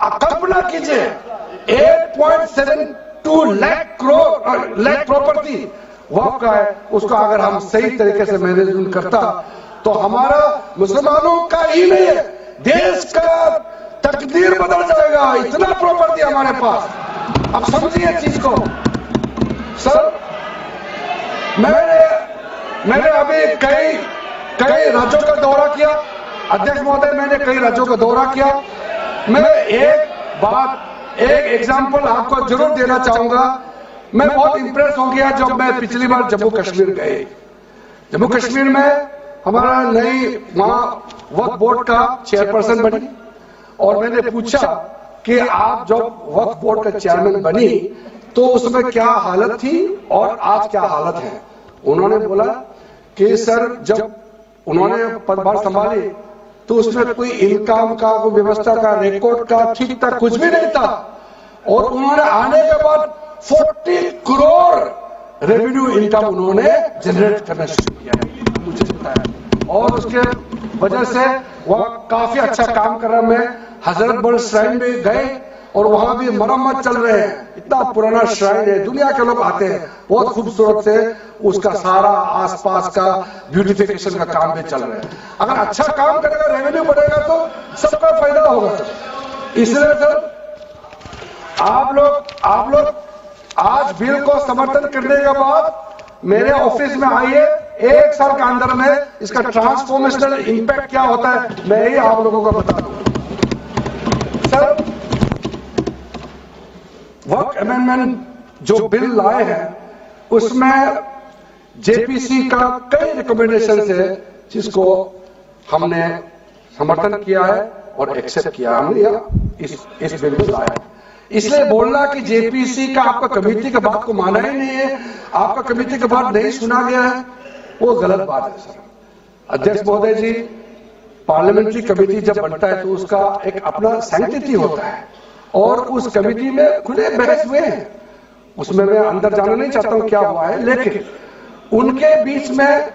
S6: कल्पना कीजिए 8.72 लाख प्रॉपर्टी वक्फ का है, उसको अगर हम सही तरीके से मैनेजमेंट करता तो हमारा मुसलमानों का ही नहीं है, देश का तकदीर बदल जाएगा। इतना प्रॉपर्टी हमारे पास, अब समझिए चीज को। सर, मैंने अभी कई राज्यों का दौरा किया, अध्यक्ष महोदय, मैंने कई राज्यों का दौरा किया। मैं एक एग्जांपल आपको जरूर देना चाहूंगा। मैं बहुत इंप्रेस हो गया जब मैं पिछली बार जम्मू कश्मीर गए। जम्मू कश्मीर में हमारा नई वहां वक्फ बोर्ड का चेयरपर्सन बनी और मैंने पूछा कि आप जब वक्फ बोर्ड का चेयरमैन बनी तो उसमें क्या हालत थी और आज क्या हालत है। उन्होंने बोला कि सर, जब उन्होंने पदभार संभाली तो उसमें कोई इनकम का, कोई व्यवस्था का, रिकॉर्ड का ठीक ठाक कुछ भी नहीं था, और उन्होंने आने के बाद 40 करोड़ रेवेन्यू इनकम उन्होंने जनरेट करना शुरू किया है, मुझे पता है। और उसके वजह से वह काफी अच्छा काम कर रहा है। मैं हजरत बल श्राइन में गए और वहां भी मरम्मत चल रहे हैं। इतना पुराना श्राइन है, दुनिया के लोग आते हैं, बहुत खूबसूरत से उसका सारा आसपास का ब्यूटिफिकेशन का काम भी चल रहा है। अगर अच्छा काम करेगा, रेवेन्यू बढ़ेगा तो सबका फायदा होगा। इसलिए सर, आप लोग आज बिल को समर्थन करने के बाद मेरे ऑफिस में आइए, 1 साल के अंदर में इसका ट्रांसफॉर्मेशनल इंपैक्ट क्या होता है मैं ही आप लोगों को बता दूंगा। सर, वक्फ अमेंडमेंट जो बिल लाए हैं उसमें जेपीसी का कई रिकमेंडेशन है जिसको हमने समर्थन किया है और एक्सेप्ट किया। हमने इस बिल को लाया, इसलिए बोलना कि जेपीसी का आपका कमेटी की बात को माना ही नहीं है, आपका कमेटी की बात नहीं सुना गया है, वो गलत बात है। सर, अध्यक्ष महोदय जी, पार्लियामेंट्री कमेटी जब बनता है तो उसका एक अपना सैंक्टिटी होता है और उस कमेटी में खुले बहस हुए हैं। उसमें मैं अंदर जाना नहीं चाहता हूं क्या हुआ है, लेकिन उनके बीच में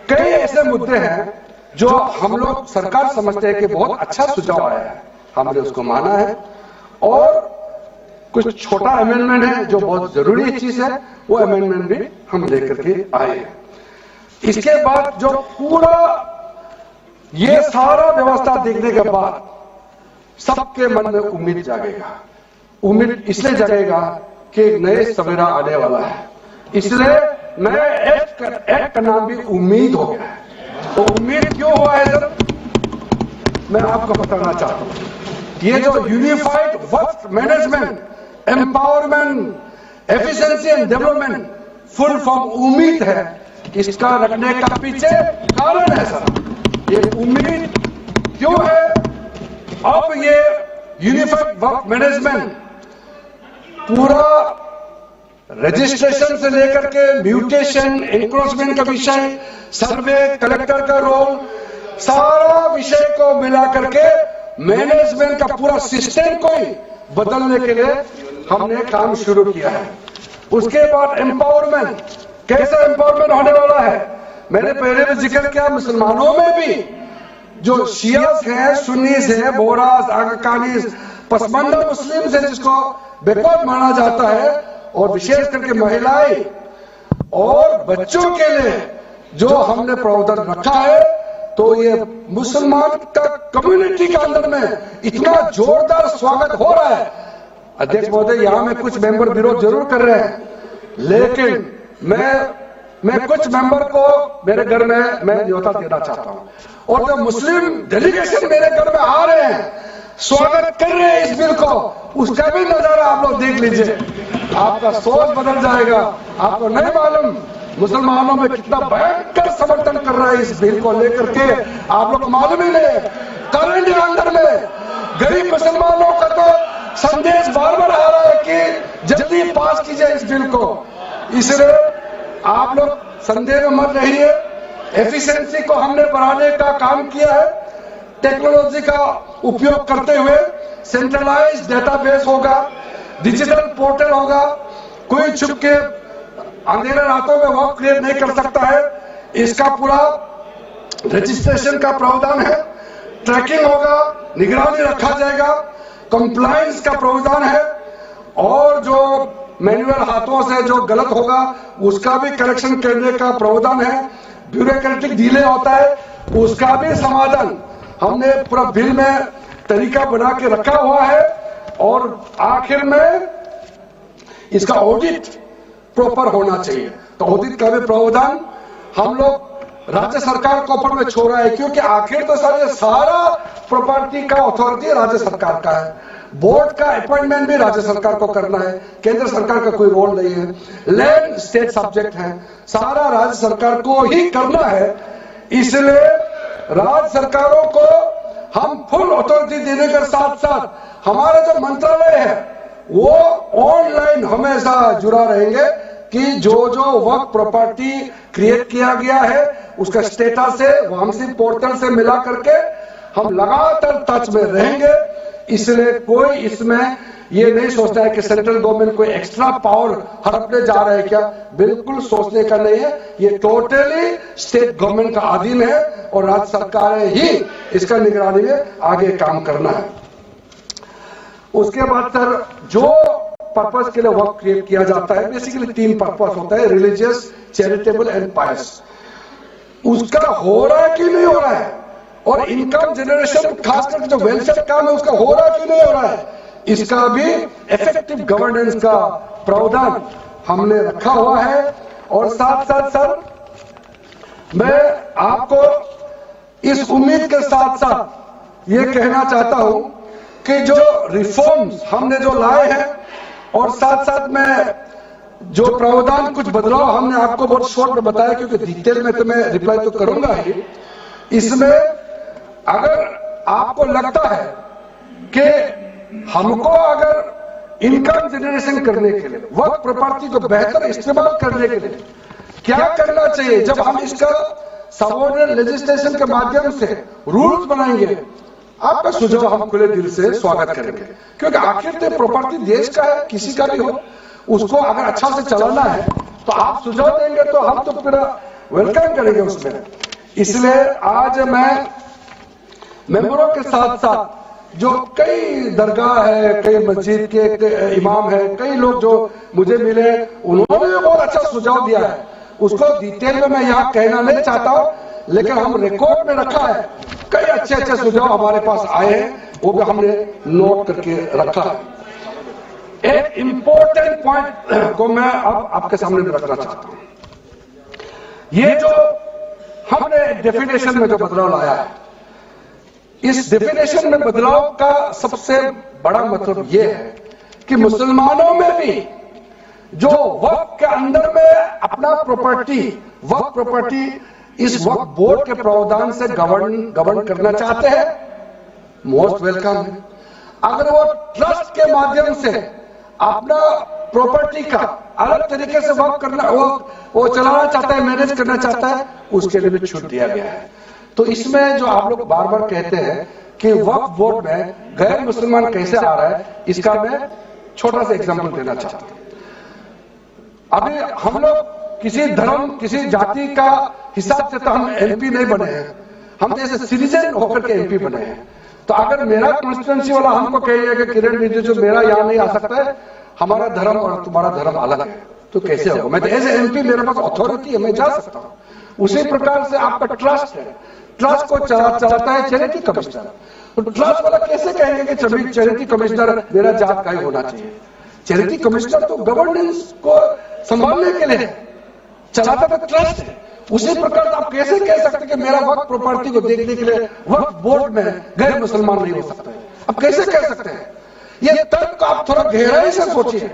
S6: कई ऐसे मुद्दे हैं जो हम लोग सरकार समझते हैं कि बहुत अच्छा सुझाव आया है, हमने उसको माना है। और कुछ छोटा अमेंडमेंट है जो बहुत जरूरी चीज है, वो अमेंडमेंट भी हम लेकर के आए हैं। इसके बाद जो पूरा ये सारा व्यवस्था देखने के बाद सबके मन में उम्मीद जागेगा। उम्मीद इसलिए जागेगा कि नए सवेरा आने वाला है, इसलिए नए एक्ट का नाम भी उम्मीद हो गया है। तो उम्मीद क्यों हुआ है सर, मैं आपको बताना चाहता हूं। ये जो unified Waqf management, empowerment, efficiency and development, full form उम्मीद है, इसका रखने का पीछे कारण है सर। ये उम्मीद क्यों है? अब ये यूनिफाइड वक्फ मैनेजमेंट पूरा रजिस्ट्रेशन से लेकर के म्यूटेशन, एनक्रोचमेंट का विषय, सर्वे, कलेक्टर का रोल, सारा विषय को मिला करके मैनेजमेंट का पूरा सिस्टम को ही बदलने के लिए हमने काम शुरू किया है। उसके बाद एम्पावरमेंट, कैसा एम्पावरमेंट होने वाला है? मैंने पहले भी जिक्र किया, मुसलमानों में भी जो शियास हैं, सुन्नीस हैं, बोरास, आगाकानीस, पसमानदा मुस्लिम्स हैं जिसको बैकवर्ड माना जाता है, और विशेष करके महिलाएं और बच्चों के लिए जो हमने प्रावधान रखा है, तो ये मुसलमान का कम्युनिटी के अंदर में इतना जोरदार स्वागत हो रहा है। अध्यक्ष महोदय, यहां में कुछ मेंबर विरोध जरूर कर रहे हैं, लेकिन मैं कुछ मेंबर को मेरे घर में मैं न्योता देना चाहता हूं, और जो मुस्लिम डेलीगेशन मेरे घर में आ रहे हैं, स्वागत कर रहे हैं इस बिल को, उसका भी नजारा आप लोग देख लीजिए। आपका सोच बदल जाएगा। आपको नहीं मालूम मुसलमानों में कितना भयंकर समर्थन कर रहा है इस बिल को लेकर के, आप लोग मालूम ही नहीं। करंट अंदर में गरीब मुसलमानों का तो संदेश बार बार आ रहा है कि जल्दी पास कीजिए इस बिल को। इसलिए आप लोग संदेह में मत रहिए। एफिशिएंसी को हमने बढ़ाने का काम किया है। टेक्नोलॉजी का उपयोग करते हुए सेंट्रलाइज्ड डेटाबेस होगा, डिजिटल पोर्टल होगा, कोई छुप के अंधेरे रातों में वक्त क्रिएट नहीं कर सकता है। इसका पूरा रजिस्ट्रेशन का प्रावधान है, ट्रैकिंग होगा, निगरानी रखा जाएगा, कंप्लायंस का प्रावधान है और जो मैनुअल हाथों से जो गलत होगा उसका भी करेक्शन करने का प्रावधान है। ब्यूरोक्रेटिक डिले होता है उसका भी समाधान हमने पूरा बिल में तरीका बना के रखा हुआ है। और आखिर में इसका ऑडिट प्रॉपर होना चाहिए, तो ऑडिट का भी प्रावधान हम लोग राज्य सरकार के ऊपर में छोड़ा है, क्योंकि आखिर तो सर ये सारा प्रॉपर्टी का अथॉरिटी राज्य सरकार का है। बोर्ड का अपॉइंटमेंट भी राज्य सरकार को करना है, केंद्र सरकार का कोई रोल नहीं है। लैंड स्टेट सब्जेक्ट है, सारा राज्य सरकार को ही करना है। इसलिए राज्य सरकारों को हम फुल अथॉरिटी देने के साथ साथ हमारे जो मंत्रालय है वो ऑनलाइन हमेशा जुड़ा रहेंगे कि जो वक्त प्रॉपर्टी क्रिएट किया गया है उसका स्टेटस है वामसी पोर्टल से मिला करके हम लगातार टच में रहेंगे। इसलिए कोई इसमें ये नहीं सोचता है कि सेंट्रल गवर्नमेंट कोई एक्स्ट्रा पावर हड़पने जा रहा है क्या, बिल्कुल सोचने का नहीं है। ये टोटली स्टेट गवर्नमेंट का अधीन है और राज्य सरकार ही इसका निगरानी में आगे काम करना है। उसके बाद सर जो पर्पस के लिए वर्क क्रिएट किया जाता है बेसिकली 3 पर्पस होता है, रिलीजियस, चैरिटेबल एंड पायस। उसका हो रहा है कि नहीं हो रहा है, और इनकम जनरेशन खासकर जो वेलफेयर काम है उसका हो रहा है कि नहीं हो रहा है, इसका भी इफेक्टिव गवर्नेंस का प्रावधान हमने रखा हुआ है। और साथ साथ सर मैं आपको इस उम्मीद के साथ साथ ये कहना चाहता हूं कि जो रिफॉर्म्स हमने जो लाए हैं और साथ साथ में जो प्रावधान कुछ बदलाव हमने आपको बहुत शॉर्ट में बताया, क्योंकि डिटेल में तो मैं रिप्लाई तो करूंगा ही। इसमें अगर आपको लगता है कि हमको अगर इनकम जनरेशन करने के लिए वर्क प्रॉपर्टी को बेहतर इस्तेमाल करने के लिए क्या करना चाहिए, जब हम इसका सबऑर्डिनेट लेजिस्लेशन के माध्यम से रूल्स बनाएंगे, आपका सुझाव हम खुले दिल से स्वागत करेंगे। क्योंकि आखिर तो प्रॉपर्टी देश का है, किसी का भी हो, उसको अगर अच्छा से चलाना है तो आप सुझाव देंगे तो हम तो पूरा वेलकम करेंगे उसमें। इसलिए आज मैं मेंबरों के साथ साथ जो कई दरगाह है, कई मस्जिद के इमाम है, कई लोग जो मुझे मिले उन्होंने भी बहुत अच्छा सुझाव दिया है। उसको डिटेल में मैं यहाँ कहना नहीं चाहता हूँ, लेकिन हम रिकॉर्ड में रखा है। कई अच्छे अच्छे सुझाव हमारे पास आए हैं, वो भी हमने नोट करके रखा है। एक इंपॉर्टेंट पॉइंट को मैं अब आपके सामने रखना चाहता हूं। ये जो हमने डेफिनेशन में जो बदलाव लाया है, इस डेफिनेशन में बदलाव का सबसे बड़ा मतलब ये है कि मुसलमानों में भी जो वक्फ के अंदर में अपना प्रॉपर्टी, वक्फ प्रॉपर्टी इस वक्फ बोर्ड के प्रावधान से गवर्न करना चाहते हैं, मोस्ट वेलकम है। अगर वो ट्रस्ट के माध्यम से अपना प्रॉपर्टी का अलग तरीके से वर्क करना, वो चलाना चाहता है, मैनेज करना चाहता है, उसके लिए भी छूट दिया गया है। तो इसमें जो आप लोग बार बार कहते हैं कि वक्फ बोर्ड में गैर मुसलमान कैसे आ रहा है, इसका मैं छोटा सा एग्जांपल देना चाहता हूं। अभी हम लोग किसी धर्म, किसी जाति का हिसाब से तो हम एमपी नहीं बने हैं, हम तो ऐसे सिटीजन होकर के एमपी बने हैं। तो अगर मेरा कॉन्स्टिट्यूंसी वाला हमको कहेगा कि किरण रिजिजू मेरा यहाँ नहीं आ सकता है, हमारा धर्म और तुम्हारा धर्म अलग है, तो कैसे होगा? मैं तो एज एमपी मेरे पास अथॉरिटी है, मैं जा सकता हूँ। उसी प्रकार से आपका ट्रस्ट है, ट्रस्ट को चलाता है चैरिटी कमिश्नर। तो ट्रस्ट वाला कैसे कहेंगे कि चैरिटी कमिश्नर मेरा जात का ही होना चाहिए? चैरिटी कमिश्नर तो गवर्नेंस को संभालने के लिए चलाता तो ट्रस्ट है। उसी प्रकार आप कैसे कह सकते हैं कि मेरा वक्फ प्रॉपर्टी को देखने के लिए वक्फ बोर्ड में गैर मुसलमान नहीं हो सकते? आप कैसे कह सकते हैं? ये तर्क आप थोड़ा गहराई से सोचिए,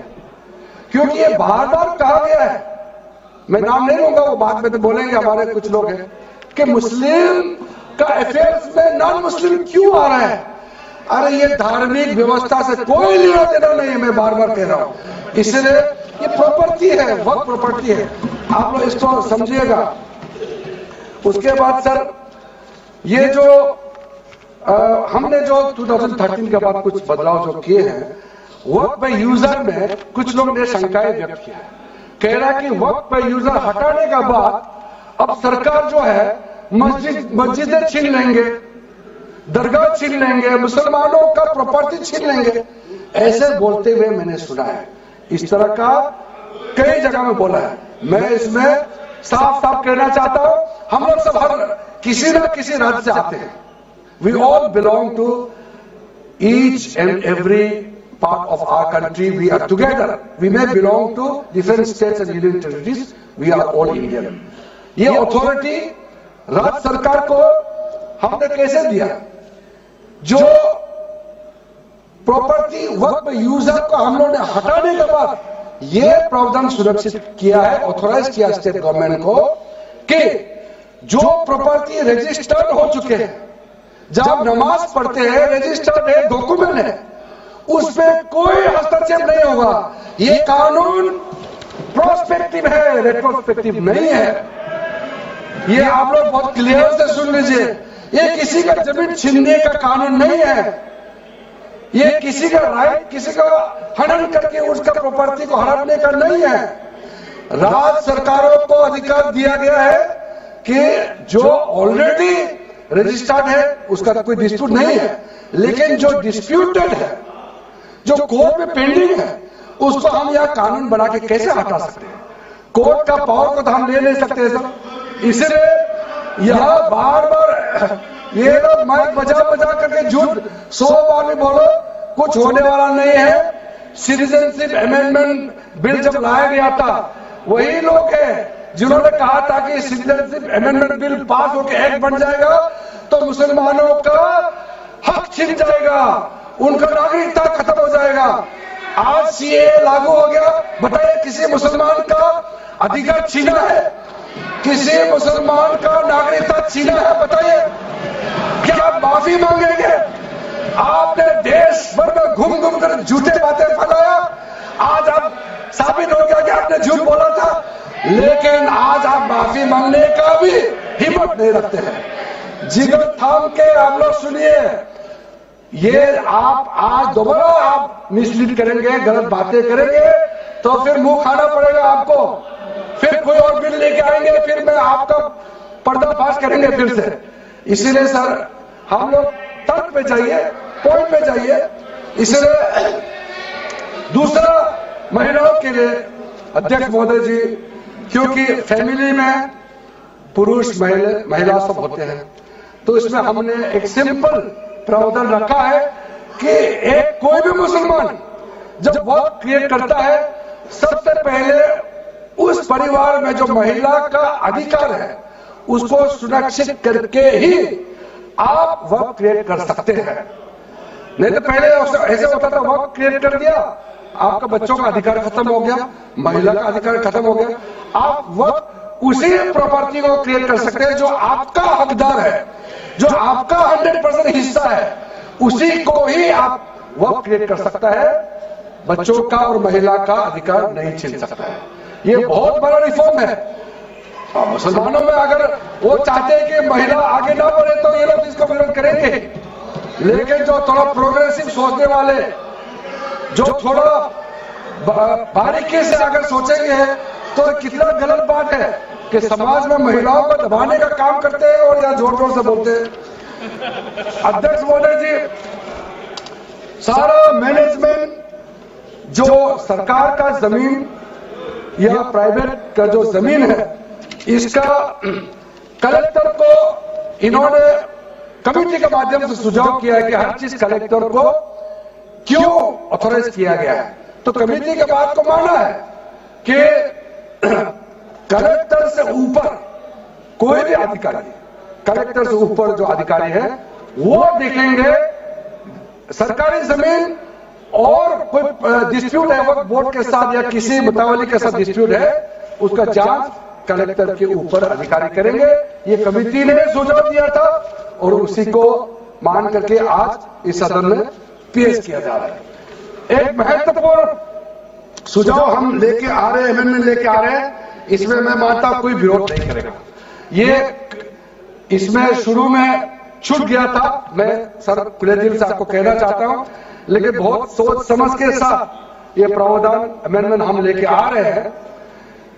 S6: क्योंकि ये बार बार कहा गया है, मैं नाम नहीं लूंगा, वो बाद में तो बोलेंगे हमारे कुछ लोग हैं कि मुस्लिम का अफेयर्स में नॉन मुस्लिम क्यों आ रहा है। अरे ये धार्मिक व्यवस्था से कोई लेना देना नहीं है, मैं बार बार कह रहा हूं। इसलिए ये प्रॉपर्टी है, वक्फ प्रॉपर्टी है, आप लोग इसको समझिएगा। उसके बाद सर ये जो हमने जो 2013 के बाद कुछ बदलाव जो किए हैं, वक्फ पे यूजर में कुछ लोग ने शंकाएं व्यक्त किया है, कह रहा है कि वक्फ पे यूजर हटाने के बाद अब सरकार जो है मस्जिदें छीन लेंगे, दरगाह छीन लेंगे, मुसलमानों का प्रॉपर्टी छीन लेंगे, ऐसे बोलते हुए मैंने सुना है। इस तरह का कई जगह में बोला है। मैं इसमें साफ साफ कहना चाहता हूं, हम लोग सब हर किसी न किसी राज्य से आते हैं। We all belong to each and every part of our country. We are together. We may belong to different states and union territories. We are all Indian. ये अथॉरिटी राज्य सरकार को हमने कैसे दिया? जो प्रॉपर्टी वक्त में यूजर को हम लोगों ने हटाने के बाद ये प्रावधान सुरक्षित किया है, ऑथोराइज किया स्टेट गवर्नमेंट को कि जो प्रॉपर्टी रजिस्टर्ड हो चुके हैं, जब नमाज पढ़ते हैं रजिस्टर्ड है, डॉक्यूमेंट है, उसमें कोई हस्तक्षेप नहीं होगा। ये कानून प्रोस्पेक्टिव है, रेट्रोस्पेक्टिव नहीं है। ये आप लोग बहुत क्लियर से सुन लीजिए। ये किसी का जमीन छीनने का कानून नहीं है। ये किसी का राइट, किसी का हनन करके उसका प्रॉपर्टी को हड़पने का नहीं है। राज्य सरकारों को अधिकार दिया गया है कि जो ऑलरेडी रजिस्टर्ड है उसका कोई डिस्प्यूट नहीं है, लेकिन जो डिस्प्यूटेड है, जो कोर्ट में पेंडिंग है, उसको हम यह कानून बना के कैसे हटा सकते हैं? कोर्ट का पावर को तो हम ले नहीं सकते सर। इसलिए यह बार बार ये लोग माइक बजा बजा करके झूठ 100 बार भी बोलो, कुछ होने वाला नहीं है। सिटीजनशिप अमेंडमेंट बिल जब लाया गया था, वही लोग हैं जिन्होंने कहा था कि सिटीजनशिप अमेंडमेंट बिल पास होकर एक्ट बन जाएगा तो मुसलमानों का हक छिन जाएगा, उनका नागरिकता खत्म हो जाएगा। आज सीएए लागू हो गया, बताइए किसी मुसलमान का अधिकार छीना है? किसी मुसलमान का नागरिकता छीना है? बताइए, क्या आप माफी मांगेंगे? आपने देश भर में घूम घूम कर झूठे बातें फैलाया, आज आप साबित हो गया कि आपने झूठ बोला था, लेकिन आज आप माफी मांगने का भी हिम्मत नहीं रखते हैं। जिगर थाम के आप लोग सुनिए, ये आप आज दोबारा आप मिसलीड करेंगे, गलत बातें करेंगे तो फिर मुंह खाना पड़ेगा आपको। फिर कोई और बिल लेके आएंगे, फिर मैं आपका पर्दाफाश करेंगे फिर से। इसीलिए सर हम लोग तर्क पे जाइए, पॉइंट पे जाइए। इसलिए दूसरा, महिलाओं के लिए अध्यक्ष महोदय जी, क्योंकि फैमिली में पुरुष महिला सब होते हैं, तो इसमें हमने एक सिंपल प्रावधान रखा है कि एक कोई भी मुसलमान जब वक्त क्रिएट करता है, सबसे पहले उस परिवार में जो महिला का अधिकार है उसको सुरक्षित करके ही आप वक्त क्रिएट कर सकते हैं। नहीं तो पहले ऐसे होता था, वक्त क्रिएट कर दिया, आपका बच्चों का अधिकार खत्म हो गया, महिला का अधिकार खत्म हो गया। आप वक्त उसी प्रॉपर्टी को क्रिएट कर सकते हैं जो आपका हकदार है, जो आपका 100% हिस्सा है, उसी को ही आप वक्त क्रिएट कर सकता है। बच्चों का और महिला का अधिकार नहीं छीन सकता है। ये बहुत बड़ा रिफॉर्म है। मुसलमानों में अगर वो चाहते हैं कि महिला आगे ना बढ़े तो ये लोग इसको विरोध करेंगे, लेकिन जो थोड़ा प्रोग्रेसिव सोचने वाले, जो थोड़ा बारीकी से अगर सोचेंगे तो कितना गलत बात है कि समाज में महिलाओं को दबाने का काम करते हैं और या जोर जोर से बोलते हैं। अध्यक्ष महोदय जी, सारा मैनेजमेंट जो सरकार का जमीन या प्राइवेट का जो जमीन है, इसका कलेक्टर को इन्होंने कमेटी के माध्यम से सुझाव किया है कि हर चीज कलेक्टर को क्यों ऑथोराइज किया गया है। तो कमेटी के बात को माना है कि कलेक्टर से ऊपर कोई भी अधिकारी, कलेक्टर से ऊपर जो अधिकारी है वो देखेंगे सरकारी जमीन और कोई डिस्प्यूट है वक्फ बोर्ड के साथ या किसी मुतावली के साथ डिस्प्यूट है, उसका जांच कलेक्टर के ऊपर अधिकारी करेंगे। ये कमेटी ने सुझाव दिया था और उसी को मान करके आज इस सदन में पेश किया जा रहा है। एक महत्वपूर्ण सुझाव हम लेके आ रहे हैं, अमेंडमेंट लेके आ रहे हैं, इसमें मैं मानता हूं कोई विरोध नहीं करेगा। ये इसमें शुरू में छूट गया था, मैं सर खुले दिल से आपको कहना चाहता हूं, लेकिन बहुत सोच समझ के साथ ये प्रावधान अमेंडमेंट हम लेके आ रहे हैं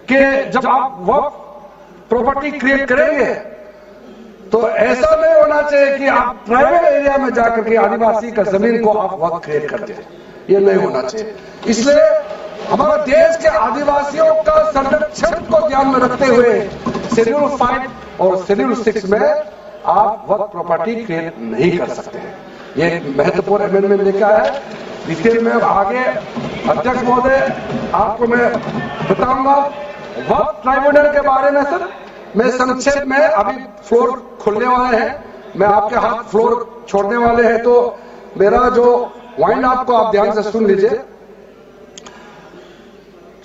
S6: कि जब आप वक्फ प्रॉपर्टी क्रिएट करेंगे तो ऐसा नहीं होना चाहिए कि आप ट्राइबल एरिया में जाकर के आदिवासी का जमीन को आप वक्त क्रिएट कर दें, ये नहीं होना चाहिए। इसलिए हमारे देश के आदिवासियों का संरक्षण को ध्यान में रखते हुए शेड्यूल 5 और शेड्यूल 6 में आप वक्त प्रॉपर्टी क्रिएट नहीं कर सकते हैं। ये एक महत्वपूर्ण अमेंडमेंट लेकर आया है। डिटेल में आगे अध्यक्ष महोदय आपको मैं बताऊंगा वक्त ट्राइब्यूनल के बारे में। सर मैं संक्षेप में, अभी फ्लोर खुलने वाले हैं, मैं आपके हाथ फ्लोर छोड़ने वाले हैं, तो मेरा जो वाइंड अप को आप ध्यान से सुन लीजिए।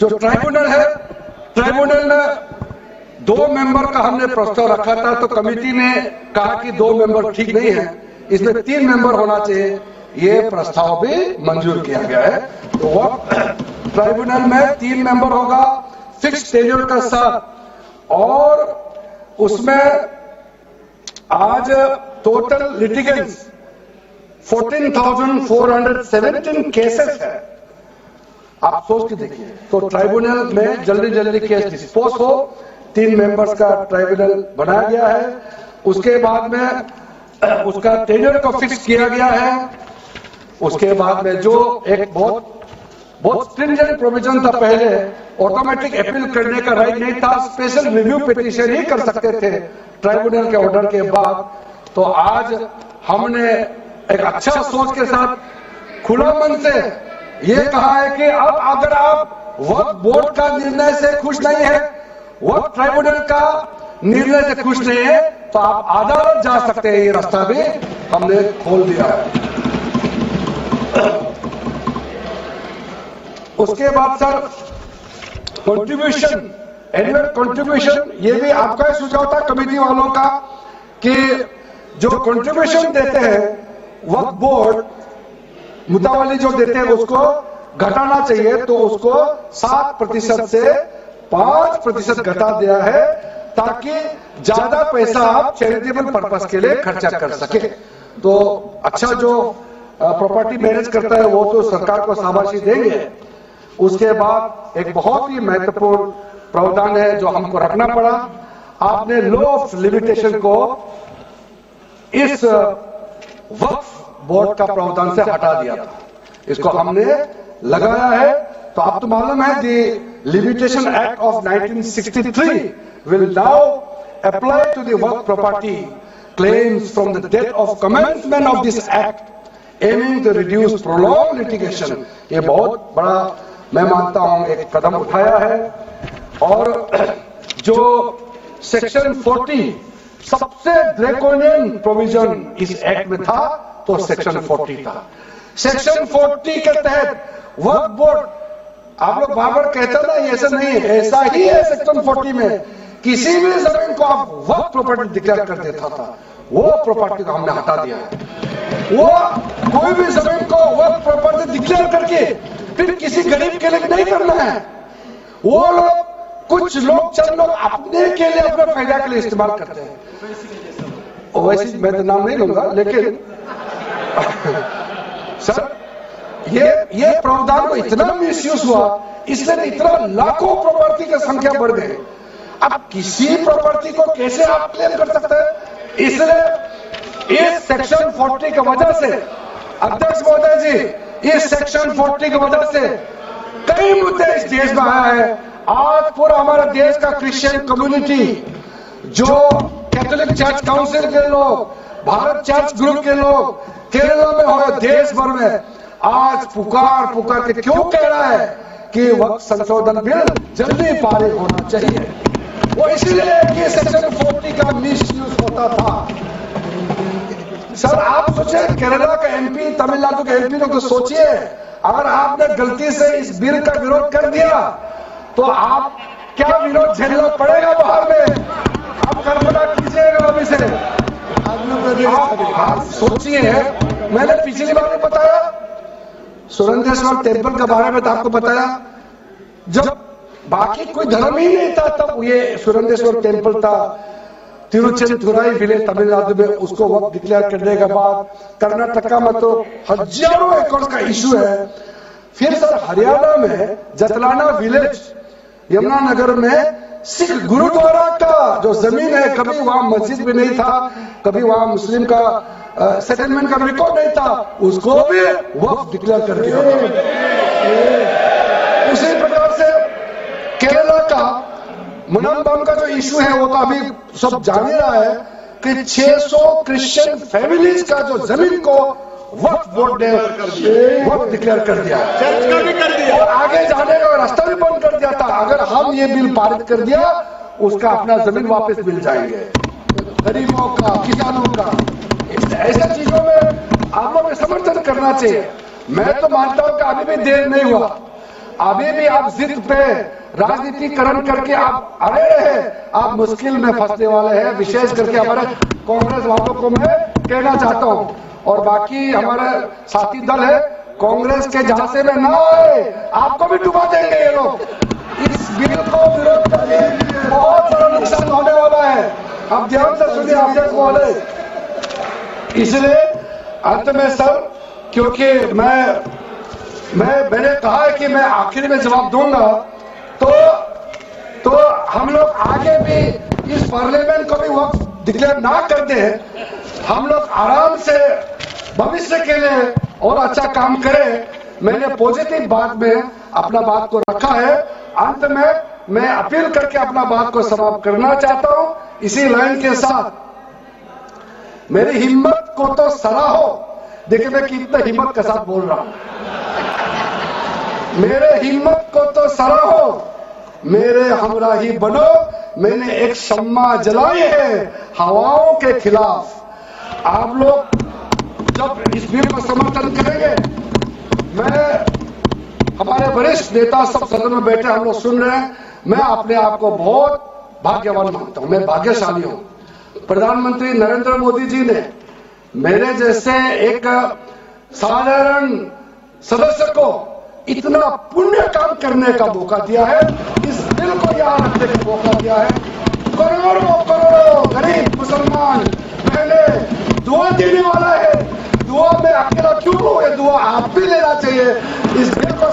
S6: जो ट्राइब्यूनल है, ट्राइब्यूनल में 2 मेंबर का हमने प्रस्ताव रखा था, तो कमेटी ने कहा कि 2 मेंबर ठीक नहीं है, इसमें 3 मेंबर होना चाहिए। ये प्रस्ताव भी मंजूर किया गया है। तो वक्त ट्राइब्यूनल में 3 मेंबर होगा फिक्स टेन्योर के साथ, और उसमें आज टोटल लिटिगेंट्स 14,417 केसेस है। आप सोच के देखिए, तो ट्राइब्यूनल में जल्दी जल्दी केस डिस्पोज हो, 3 मेंबर्स का ट्राइब्यूनल बनाया गया है। उसके बाद में उसका टेन्योर को फिक्स किया गया है। उसके बाद में जो एक बहुत स्ट्रिंजेंट प्रोविजन था, पहले ऑटोमेटिक अपील करने का राइट नहीं था, स्पेशल रिव्यू पिटीशन ही कर सकते थे ट्राइब्यूनल के ऑर्डर के बाद। तो आज हमने एक अच्छा सोच के साथ खुला मन से ये कहा है कि अब अगर आप वक्फ बोर्ड का निर्णय से खुश नहीं है, वक्फ ट्राइब्यूनल का निर्णय से खुश नहीं है, तो आप अदालत जा सकते हैं। ये रास्ता भी हमने खोल दिया है। उसके बाद सर कंट्रीब्यूशन, एनुअल कंट्रीब्यूशन, ये भी आपका ही सुझाव था कमेटी वालों का कि जो कंट्रीब्यूशन देते हैं वक्फ बोर्ड मुद्दावाली जो देते हैं उसको घटाना चाहिए, तो उसको 7% से 5% घटा दिया है, ताकि ज्यादा पैसा आप चैरिटेबल पर्पस के लिए खर्चा कर सके। तो अच्छा जो प्रॉपर्टी मैनेज करता है वो तो सरकार को शाबाशी देंगे। उसके बाद एक बहुत ही महत्वपूर्ण प्रावधान है जो हमको रखना पड़ा, आपने लॉ ऑफ लिमिटेशन को इस वक्फ बोर्ड का प्रावधान से हटा दिया था, इसको हमने लगाया है। तो आप तो मालूम है the limitation act of 1963 will now apply to the work property claims from the date of commencement of this act, aiming to reduce prolonged litigation। ये बहुत बड़ा मैं मानता हूं एक कदम उठाया है। और जो सेक्शन 40 सबसे ड्रैकोनियन प्रोविजन इस एक्ट में था, तो सेक्शन 40 था। सेक्शन 40 के तहत वक्फ बोर्ड, आप लोग बार बार कहते ना ऐसा नहीं है, ऐसा ही है। सेक्शन 40 में किसी भी जमीन को आप वक्फ प्रॉपर्टी डिक्लेयर कर देता था, वो प्रॉपर्टी को हमने हटा दिया है। वो कोई भी जमीन को वक्फ प्रॉपर्टी डिक्लेयर करके फिर किसी गरीब के लिए नहीं करना है। वो लोग, कुछ लोग, चंद लोग अपने के लिए, अपने फायदा के लिए इस्तेमाल करते हैं। वैसे मैं तो नाम नहीं लूंगा, लेकिन सर ये प्रावधान को इतना मिसयूज हुआ, इसलिए इतना लाखों प्रॉपर्टी की संख्या बढ़ गई। अब किसी प्रॉपर्टी को कैसे आप क्लेम कर सकते हैं? इसलिए इस सेक्शन 40 की वजह से, अध्यक्ष महोदय जी, इस सेक्शन 40 की वजह से कई मुद्दे इस देश में आया है। आज पूरा हमारा देश का क्रिश्चियन कम्युनिटी, जो कैथोलिक चर्च काउंसिल के लोग, भारत चर्च ग्रुप के लोग, केरला में हो, देश भर में आज पुकार के क्यों कह रहा है कि वक्फ संशोधन बिल जल्दी पारित होना चाहिए। वो इसलिए कि सेक्शन 40 का मिसयूज होता था। सर आप सोचे, केरला का एमपी, तमिलनाडु के एमपी लोग तो सोचिए, अगर आपने गलती से इस बिल का विरोध कर दिया तो आप क्या विरोध झेलना पड़ेगा बाहर में। आप कल्पना कीजिएगा अभी से, आप सोचिए। मैंने पिछली बार भी बताया, सुरेंद्रेश्वर टेम्पल के बारे में तो आपको बताया, जब बाकी कोई धर्म ही नहीं था तब ये सुरेंद्रेश्वर टेम्पल था। तिरुचेंदुराई विलेज तमिलनाडु में, उसको वक्त डिक्लेयर करने के बाद कर्नाटका में तो हजारों एकड़ का इशू है। फिर सर हरियाणा में जतलाना विलेज, यमुनानगर में सिख गुरुद्वारा का जो जमीन है, कभी वहां मस्जिद भी नहीं था, कभी वहां मुस्लिम का सेटलमेंट का रिकॉर्ड नहीं था, उसको भी वक्फ डिक्लेयर कर दिया। उसी प्रकार से केरला का मुनम्बम का जो इशू है वो तो अभी सब जान ही रहा है कि 600 क्रिश्चियन फैमिलीज का जो जमीन को वक्फ बोर्ड ने वक्फ डिक्लेयर कर दिया, चर्च का भी कर दिया, और आगे जाने का रास्ता भी बंद कर दिया था। अगर हम ये बिल पारित कर दिया, उसका अपना जमीन वापस मिल जाएंगे गरीबों का, किसानों का। ऐसा चीजों में आप लोग समर्थन करना चाहिए। मैं तो मानता हूं कि अभी भी देर नहीं हुआ, अभी भी आप जिद पे राजनीतिकरण करके आप अड़े रहे, आप मुश्किल में फंसने वाले हैं। विशेष करके हमारे कांग्रेस वालों को मैं कहना चाहता हूं, और बाकी हमारे साथी दल है कांग्रेस के झांसे में ना आए, आपको भी डुबा देंगे ये लोग। इस बिल को विरोध करके बहुत बड़ा नुकसान होने वाला है। आप ध्यान से सुनिए अध्यक्ष महोदय। इसलिए अंत में सर, क्योंकि मैंने कहा है कि मैं आखिर में जवाब दूंगा, तो हम लोग आगे भी इस पार्लियामेंट को भी वक्त डिक्लेयर ना करते हैं, हम लोग आराम से भविष्य के लिए और अच्छा काम करें। मैंने पॉजिटिव बात में अपना बात को रखा है। अंत में मैं अपील करके अपना बात को समाप्त करना चाहता हूं इसी लाइन के साथ। मेरी हिम्मत को तो सराहो। देखिए मैं कितना हिम्मत के साथ बोल रहा हूं। मेरे हिम्मत को तो सराहो, मेरे हमराही बनो। मैंने एक शम्मा जलाई है हवाओं के खिलाफ। आप लोग जब इस बिल को समर्थन करेंगे, हमारे वरिष्ठ नेता सब सदन में बैठे हम लोग सुन रहे हैं, मैं अपने आप को बहुत भाग्यवान मानता हूं, मैं भाग्यशाली हूं। प्रधानमंत्री नरेंद्र मोदी जी ने मेरे जैसे एक साधारण सदस्य को इतना पुण्य काम करने का मौका दिया है, इस बिल को यहां रखने का मौका दिया है। करोड़ों गरीब मुसलमान पहले दुआ देने वाला है। दुआ में अकेला क्यों हो, ये दुआ आप भी लेना चाहिए। इस बिल को